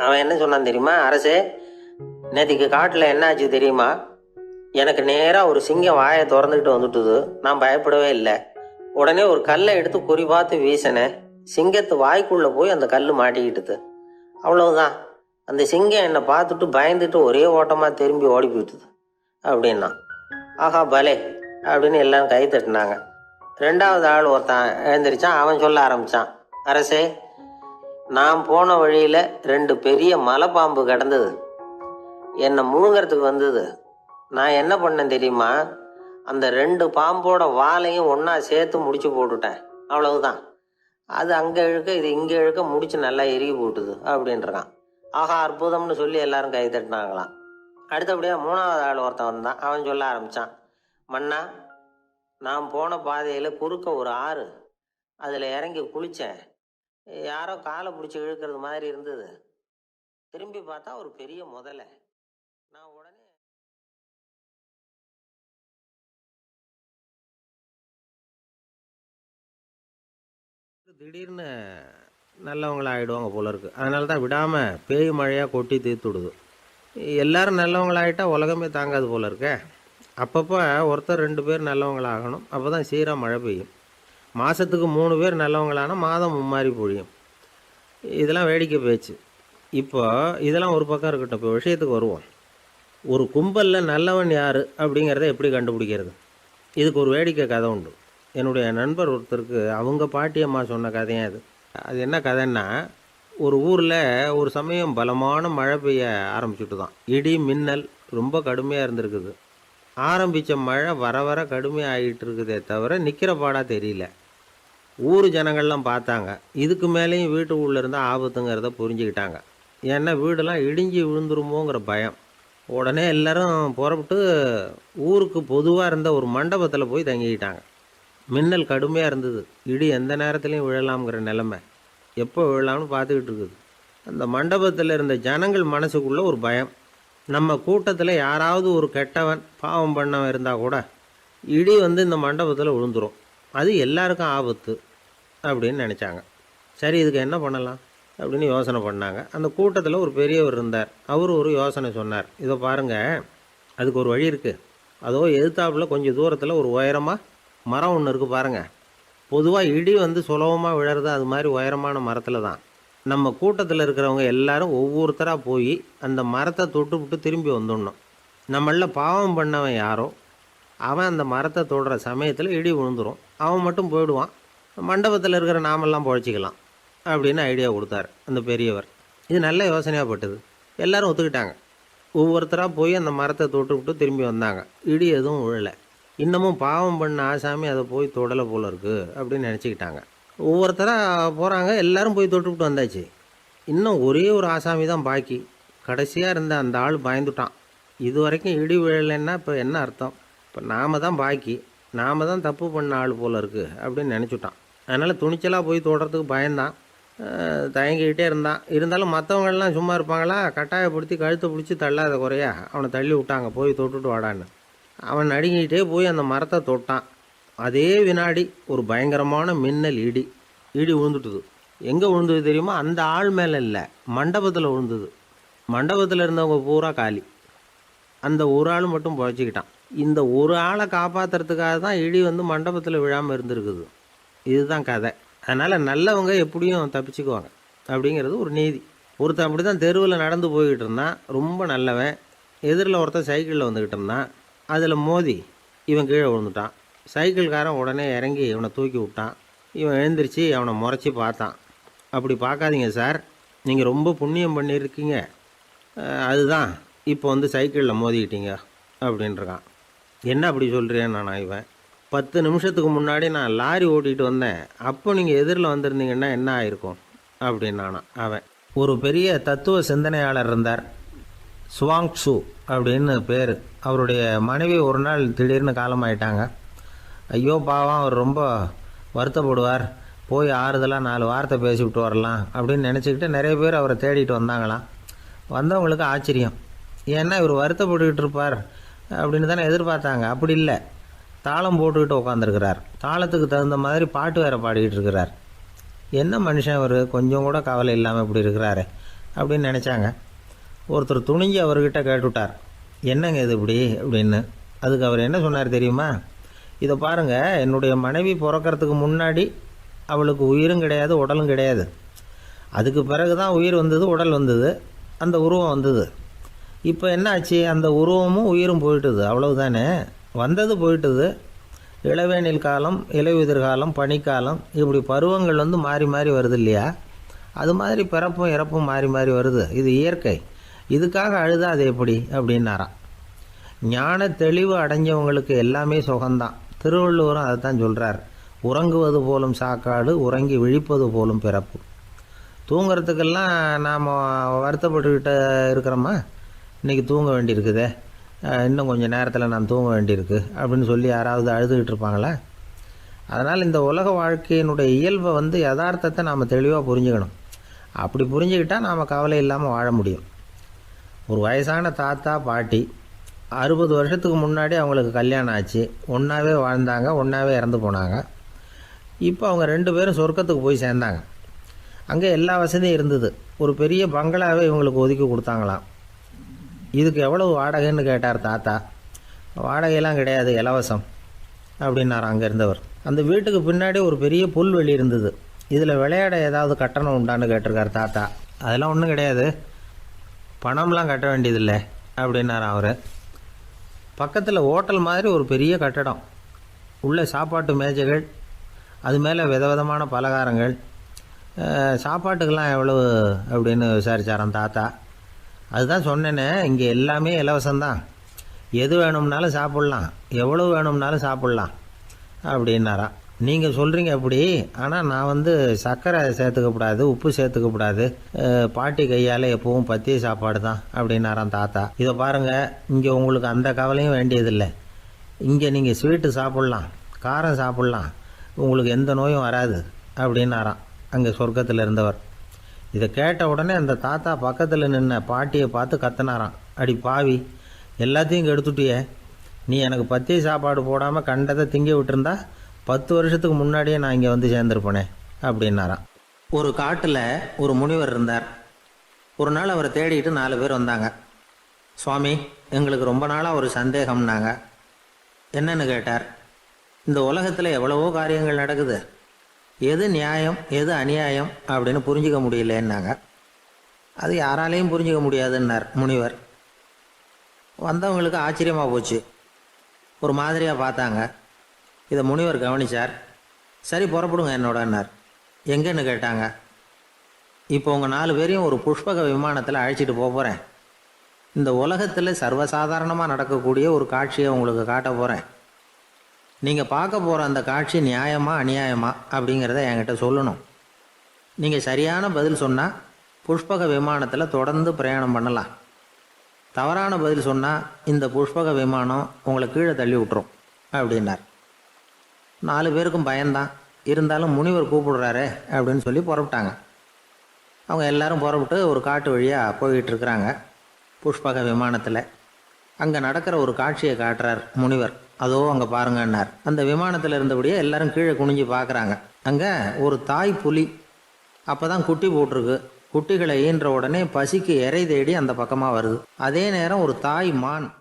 அவன் என்ன சொன்னான் தெரியுமா? அரசே, நேற்றுக்கு காட்டில் என்னாச்சு தெரியுமா? எனக்கு நேராக ஒரு சிங்கம் வாயை திறந்துக்கிட்டு வந்துட்டுது. நான் பயப்படவே இல்லை. உடனே ஒரு கல்லை எடுத்து குறி பார்த்து வீசினேன். சிங்கத்து வாய்க்குள்ளே போய் அந்த கல் மாட்டிக்கிட்டுது. அவ்வளவுதான். அந்த சிங்கம் என்னை பார்த்துட்டு பயந்துட்டு ஒரே ஓட்டமாக திரும்பி ஓடி போயிட்டுது அப்படின்னா. ஆஹா பலே அப்படின்னு எல்லாரும் கை தட்டினாங்க. ரெண்டாவது ஆள் ஒருத்தன் எழுந்திரிச்சான். அவன் சொல்ல ஆரம்பித்தான். அரசே, நான் போன வழியில் 2 பெரிய மலைப்பாம்பு கிடந்தது. என்னை முழுங்கிறதுக்கு வந்தது. நான் என்ன பண்ணேன் தெரியுமா? அந்த 2 பாம்போட வாலையும் ஒன்றா சேர்த்து முடிச்சு போட்டுட்டேன். அவ்வளவுதான். அது அங்கே இழுக்க இது இங்கே இழுக்க முடிச்சு நல்லா எரிய போட்டுது அப்படின்றான். ஆஹா அற்புதம்னு சொல்லி எல்லாரும் கை தட்டினாங்களாம். அடுத்தபடியாக 3வது ஆள் ஒருத்தன் வந்தான். அவன் சொல்ல ஆரம்பித்தான். மன்னா, நான் போன பாதையில் குறுக்க ஒரு ஆறு. அதில் இறங்கி குளித்தேன். யாரோ காலை பிடிச்சி இழுக்கிறது மாதிரி இருந்தது. திரும்பி பார்த்தா ஒரு பெரிய முதலை. நான் உடனே திடீர்னு நல்லவங்களா ஆகிடுவாங்க போல இருக்கு. அதனால தான் விடாமல் பேய் மழையாக கொட்டி தீர்த்துடுது. எல்லாரும் நல்லவங்களாகிட்டா உலகமே தாங்காது போல இருக்கே. அப்பப்போ ஒருத்தர் 2 பேர் நல்லவங்களாகணும். அப்போ தான் சீராக மழை பெய்யும். மாதத்துக்கு 3 பேர் நல்லவங்களானா மாதம் மும்மாரி பொழியும். இதெல்லாம் வேடிக்கை பேச்சு. இப்போ இதெல்லாம் ஒரு பக்கம் இருக்கட்டும். இப்போ விஷயத்துக்கு வருவோம். ஒரு கும்பலில் நல்லவன் யார் அப்படிங்கிறத எப்படி கண்டுபிடிக்கிறது? இதுக்கு ஒரு வேடிக்கை கதை உண்டு. என்னுடைய நண்பர் ஒருத்தருக்கு அவங்க பாட்டியம்மா சொன்ன கதையும் அது. அது என்ன கதைன்னா, ஒரு ஊரில் ஒரு சமயம் பலமான மழை பெய்ய ஆரம்பிச்சுட்டு தான். இடி மின்னல் ரொம்ப கடுமையாக இருந்திருக்குது. ஆரம்பித்த மழை வர வர கடுமையாக ஆகிட்டு இருக்குதே தவிர நிற்கிற பாடாக தெரியல. ஊர் ஜனங்கள்லாம் பார்த்தாங்க. இதுக்கு மேலேயும் வீட்டுக்குள்ளே இருந்தால் ஆபத்துங்கிறத புரிஞ்சுக்கிட்டாங்க. ஏன்னா வீடெல்லாம் இடிஞ்சி விழுந்துருமோங்கிற பயம். உடனே எல்லாரும் புறப்பட்டு ஊருக்கு பொதுவாக இருந்த ஒரு மண்டபத்தில் போய் தங்கிக்கிட்டாங்க. மின்னல் கடுமையாக இருந்தது. இடி எந்த நேரத்துலையும் விழலாம்ங்கிற நிலைமை. எப்போ விழலாம்னு பார்த்துக்கிட்டு இருக்குது. அந்த மண்டபத்தில் இருந்த ஜனங்கள் மனசுக்குள்ளே ஒரு பயம். நம்ம கூட்டத்தில் யாராவது ஒரு கெட்டவன் பாவம் பண்ணவன் இருந்தால் கூட இடி இந்த மண்டபத்தில் விழுந்துடும். அது எல்லாருக்கும் ஆபத்து அப்படின்னு நினச்சாங்க. சரி, இதுக்கு என்ன பண்ணலாம் அப்படின்னு யோசனை பண்ணாங்க. அந்த கூட்டத்தில் ஒரு பெரியவர் இருந்தார். அவர் ஒரு யோசனை சொன்னார். இதை பாருங்கள், அதுக்கு ஒரு வழி இருக்குது. அதோ எதிர்த்தாப்புல கொஞ்சம் தூரத்தில் ஒரு உயரமாக மரம் ஒன்று இருக்குது பாருங்கள். பொதுவாக இடி சுலபமாக விழறது அது மாதிரி உயரமான மரத்தில் தான். நம்ம கூட்டத்தில் இருக்கிறவங்க எல்லாரும் ஒவ்வொருத்தராக போய் அந்த மரத்தை தொட்டு விட்டு திரும்பி வந்துடணும். நம்மளில் பாவம் பண்ணவன் யாரோ அவன் அந்த மரத்தை தொடுற சமயத்தில் இடி விழுந்துடும். அவன் மட்டும் போயிடுவான். மண்டபத்தில் இருக்கிற நாமெல்லாம் பொழைச்சிக்கலாம் அப்படின்னு ஐடியா கொடுத்தார் அந்த பெரியவர். இது நல்ல யோசனையாக பட்டது. எல்லோரும் ஒத்துக்கிட்டாங்க. ஒவ்வொருத்தராக போய் அந்த மரத்தை தொட்டு விட்டு திரும்பி வந்தாங்க. இடி எதுவும் விழலை. இன்னமும் பாவம் பண்ண ஆசாமி அதை போய் தொடலை போல இருக்குது அப்படின்னு நினச்சிக்கிட்டாங்க. ஒவ்வொருத்தராக போகிறாங்க. எல்லோரும் போய் தொட்டுவிட்டு வந்தாச்சு. இன்னும் ஒரே ஒரு ஆசாமி தான் பாக்கி. கடைசியாக இருந்த அந்த ஆள் பயந்துட்டான். இது வரைக்கும் இடி விழலைன்னா இப்போ என்ன அர்த்தம்? இப்போ நாம் தான் பாக்கி, நாம் தான் தப்பு பண்ண ஆள் போல் இருக்குது அப்படின்னு நினச்சிட்டான். அதனால் துணிச்சலாக போய் தொடுறதுக்கு பயந்தான். தயங்கிக்கிட்டே இருந்தாலும் மற்றவங்கள்லாம் சும்மா இருப்பாங்களா, கட்டாயப்படுத்தி கழுத்தை பிடிச்சி தள்ளாத குறையா அவனை தள்ளி விட்டாங்க, போய் தொட்டுட்டு வாடான்னு. அவன் நடுங்கிக்கிட்டே போய் அந்த மரத்தை தொட்டான். அதே வினாடி ஒரு பயங்கரமான மின்னல் இடி விழுந்துட்டுது. எங்கே விழுந்தது தெரியுமா? அந்த ஆள் மேலே இல்லை, மண்டபத்தில் விழுந்தது. மண்டபத்தில் இருந்தவங்க பூரா காலி. அந்த ஒரு ஆள் மட்டும் புழைச்சிக்கிட்டான். இந்த ஒரு ஆளை காப்பாற்றுறதுக்காக தான் இடி வந்து மண்டபத்தில் விழாமல் இருந்திருக்குது. இதுதான் கதை. அதனால் நல்லவங்க எப்படியும் தப்பிச்சுக்குவாங்க அப்படிங்கிறது ஒரு நீதி. ஒருத்தன் அப்படி தான் தெருவில் நடந்து போய்கிட்டு இருந்தான், ரொம்ப நல்லவன். எதிரில் ஒருத்தன் சைக்கிளில் வந்துக்கிட்டு இருந்தான். அதில் மோதி இவன் கீழே விழுந்துட்டான். சைக்கிள்காரன் உடனே இறங்கி இவனை தூக்கி விட்டான். இவன் எழுந்திரிச்சு அவனை முறைச்சி பார்த்தான். அப்படி பார்க்காதீங்க சார், நீங்கள் ரொம்ப புண்ணியம் பண்ணியிருக்கீங்க, அதுதான் இப்போ வந்து சைக்கிளில் மோதிக்கிட்டீங்க அப்படின்றான். என்ன அப்படி சொல்கிறேன் நான்? இவன் 10 நிமிஷத்துக்கு முன்னாடி நான் லாரி ஓட்டிகிட்டு வந்தேன், அப்போ நீங்கள் எதிரில் வந்திருந்தீங்கன்னா என்ன ஆயிருக்கும் அப்படின்னானா அவன். ஒரு பெரிய தத்துவ சிந்தனையாளர் இருந்தார், சுவாங் ட்சு அப்படின்னு பேர். அவருடைய மனைவி ஒரு நாள் திடீர்னு காலமாயிட்டாங்க. ஐயோ பாவம், அவர் ரொம்ப வருத்தப்படுவார், போய் ஆறுதலாக 4 வார்த்தை பேசிவிட்டு வரலாம் அப்படின்னு நினச்சிக்கிட்டு நிறைய பேர் அவரை தேடிட்டு வந்தாங்களாம். வந்தவங்களுக்கு ஆச்சரியம், ஏன்னா இவர் வருத்தப்பட்டுக்கிட்டு இருப்பார் அப்படின்னு தானே எதிர்பார்த்தாங்க. அப்படி இல்லை, தாளம் போட்டுக்கிட்டு உட்காந்துருக்கிறார். தாளத்துக்கு தகுந்த மாதிரி பாட்டு வேறு பாடிக்கிட்டு இருக்கிறார். என்ன மனுஷன் அவர், கொஞ்சம் கூட கவலை இல்லாமல் இப்படி இருக்கிறாரு அப்படின்னு நினச்சாங்க. ஒருத்தர் துணிஞ்சு அவர்கிட்ட கேட்டுவிட்டார், என்னங்க இது இப்படி அப்படின்னு. அதுக்கு அவர் என்ன சொன்னார் தெரியுமா? இதை பாருங்கள், என்னுடைய மனைவி பிறக்கிறதுக்கு முன்னாடி அவளுக்கு உயிரும் கிடையாது, உடலும் கிடையாது. அதுக்கு பிறகு தான் உயிர் வந்தது, உடல் வந்தது, அந்த உருவம் வந்தது. இப்போ என்ன ஆச்சு? அந்த உருவமும் உயிரும் போயிட்டுது, அவ்வளவுதானே. வந்தது போயிட்டுது. இளவேனில் காலம், இலையுதிர் காலம், பனிக்காலம், இப்படி பருவங்கள் வந்து மாறி மாறி வருது இல்லையா? அது மாதிரி பிறப்பும் இறப்பும் மாறி மாறி வருது, இது இயற்கை. இதுக்காக அழுதா அது எப்படி அப்படின்னாராம். ஞான தெளிவு அடைஞ்சவங்களுக்கு எல்லாமே சுகம்தான். திருவள்ளுவரும் அதை தான் சொல்கிறார், உறங்குவது போலும் சாக்காடு, உறங்கி விழிப்பது போலும் பிறப்பு. தூங்கிறதுக்கெல்லாம் நாம் வருத்தப்பட்டுக்கிட்ட இருக்கிறோமா? இன்றைக்கி தூங்க வேண்டியிருக்குதே, இன்னும் கொஞ்சம் நேரத்தில் நான் தூங்க வேண்டியிருக்கு அப்படின்னு சொல்லி யாராவது அழுதுகிட்டு இருப்பாங்களா? அதனால் இந்த உலக வாழ்க்கையினுடைய இயல்பை வந்து யதார்த்தத்தை நாம் தெளிவாக புரிஞ்சுக்கணும். அப்படி புரிஞ்சுக்கிட்டால் நாம் கவலை இல்லாமல் வாழ முடியும். ஒரு வயசான தாத்தா பாட்டி 60 வருஷத்துக்கு முன்னாடி அவங்களுக்கு கல்யாணம் ஆச்சு, ஒன்றாவே வாழ்ந்தாங்க, ஒன்றாவே இறந்து போனாங்க. இப்போ அவங்க 2 பேரும் சொர்க்கத்துக்கு போய் சேர்ந்தாங்க. அங்கே எல்லா வசதியும் இருந்தது. ஒரு பெரிய பங்களாவே இவங்களுக்கு ஒதுக்கி கொடுத்தாங்களாம். இதுக்கு எவ்வளவு வாடகைன்னு கேட்டார் தாத்தா. வாடகையெல்லாம் கிடையாது, இலவசம் அப்படின்னார் அங்கே இருந்தவர். அந்த வீட்டுக்கு பின்னாடி ஒரு பெரிய புல்வெளி இருந்தது. இதில் விளையாட ஏதாவது கட்டணம் உண்டான்னு கேட்டிருக்கார் தாத்தா. அதெல்லாம் ஒன்றும் கிடையாது, பணம்லாம் கட்ட வேண்டியதில்லை அப்படின்னார் அவர். பக்கத்தில் ஹோட்டல் மாதிரி ஒரு பெரிய கட்டடம், உள்ள சாப்பாட்டு மேஜைகள், அது மேலே விதவிதமான பலகாரங்கள். சாப்பாட்டுக்கெல்லாம் எவ்வளவு அப்படின்னு விசாரித்தாராம் தாத்தா. அதுதான் சொன்னேனே, இங்கே எல்லாமே இலவசம்தான், எது வேணும்னாலும் சாப்பிட்லாம், எவ்வளவு வேணும்னாலும் சாப்பிட்லாம் அப்படின்னாராம். நீங்கள் சொல்கிறீங்க அப்படி, ஆனால் நான் வந்து சர்க்கரை சேர்த்துக்கக்கூடாது, உப்பு சேர்த்துக்கக்கூடாது, பாட்டி கையால் எப்பவும் பத்திய சாப்பாடு தான் அப்படின்னாராம் தாத்தா. இதை பாருங்கள், இங்கே உங்களுக்கு அந்த கவலையும் வேண்டியதில்லை. இங்கே நீங்கள் ஸ்வீட்டு சாப்பிட்லாம், காரம் சாப்பிட்லாம், உங்களுக்கு எந்த நோயும் வராது அப்படின்னாராம் அங்கே சொர்க்கத்தில் இருந்தவர். இதை கேட்ட உடனே அந்த தாத்தா பக்கத்தில் நின்ன பாட்டியை பார்த்து கத்தினாராம், அடி பாவி, எல்லாத்தையும் கெடுத்துட்டியே, நீ எனக்கு பத்திய சாப்பாடு போடாமல் கண்டதை திங்க விட்டுருந்தா 10 வருஷத்துக்கு முன்னாடியே நான் இங்கே வந்து சேர்ந்துருப்பேனே அப்படின்னாராம். ஒரு காட்டில் ஒரு முனிவர் இருந்தார். ஒரு நாள் அவரை தேடிட்டு 4 பேர் வந்தாங்க. சுவாமி, எங்களுக்கு ரொம்ப நாளாக ஒரு சந்தேகம்னாங்க. என்னன்னு கேட்டார். இந்த உலகத்தில் எவ்வளவோ காரியங்கள் நடக்குது, எது நியாயம் எது அநியாயம் அப்படின்னு புரிஞ்சிக்க முடியலன்னாங்க. அது யாராலையும் புரிஞ்சிக்க முடியாதுன்னார் முனிவர். வந்தவங்களுக்கு ஆச்சரியமாக போச்சு, ஒரு மாதிரியாக பார்த்தாங்க. இதை முனிவர் கவனித்தார். சரி புறப்படுங்க என்னோடன்னார். எங்கன்னு கேட்டாங்க. இப்போ உங்கள் 4 பேரையும் ஒரு புஷ்பக விமானத்தில் அழைச்சிட்டு போகிறேன். இந்த உலகத்தில் சர்வசாதாரணமாக நடக்கக்கூடிய ஒரு காட்சியை உங்களுக்கு காட்ட போகிறேன். நீங்கள் பார்க்க போகிற அந்த காட்சி நியாயமா அநியாயமா அப்படிங்கிறத என்கிட்ட சொல்லணும். நீங்கள் சரியான பதில் சொன்னால் புஷ்பக விமானத்தில் தொடர்ந்து பிரயாணம் பண்ணலாம். தவறான பதில் சொன்னால் இந்த புஷ்பக விமானம் உங்களை கீழே தள்ளி விட்டுரும் அப்படின்னார். 4 பேருக்கும் பயந்தான். இருந்தாலும் முனிவர் கூப்பிடுறாரே அப்படின்னு சொல்லி புறப்பட்டாங்க. அவங்க எல்லாரும் புறப்பட்டு ஒரு காட்டு வழியாக போய்கிட்டு இருக்கிறாங்க புஷ்பக விமானத்தில். அங்கே நடக்கிற ஒரு காட்சியை காட்டுறார் முனிவர். அதோ அங்கே பாருங்கன்னார். அந்த விமானத்தில் இருந்தபடியே எல்லாரும் கீழே குனிஞ்சு பார்க்குறாங்க. அங்கே ஒரு தாய் புலி அப்போ தான் குட்டி போட்டிருக்கு. குட்டிகளை ஈன்ற உடனே பசிக்கு இறை தேடி அந்த பக்கமாக வருது. அதே நேரம் ஒரு தாய் மான்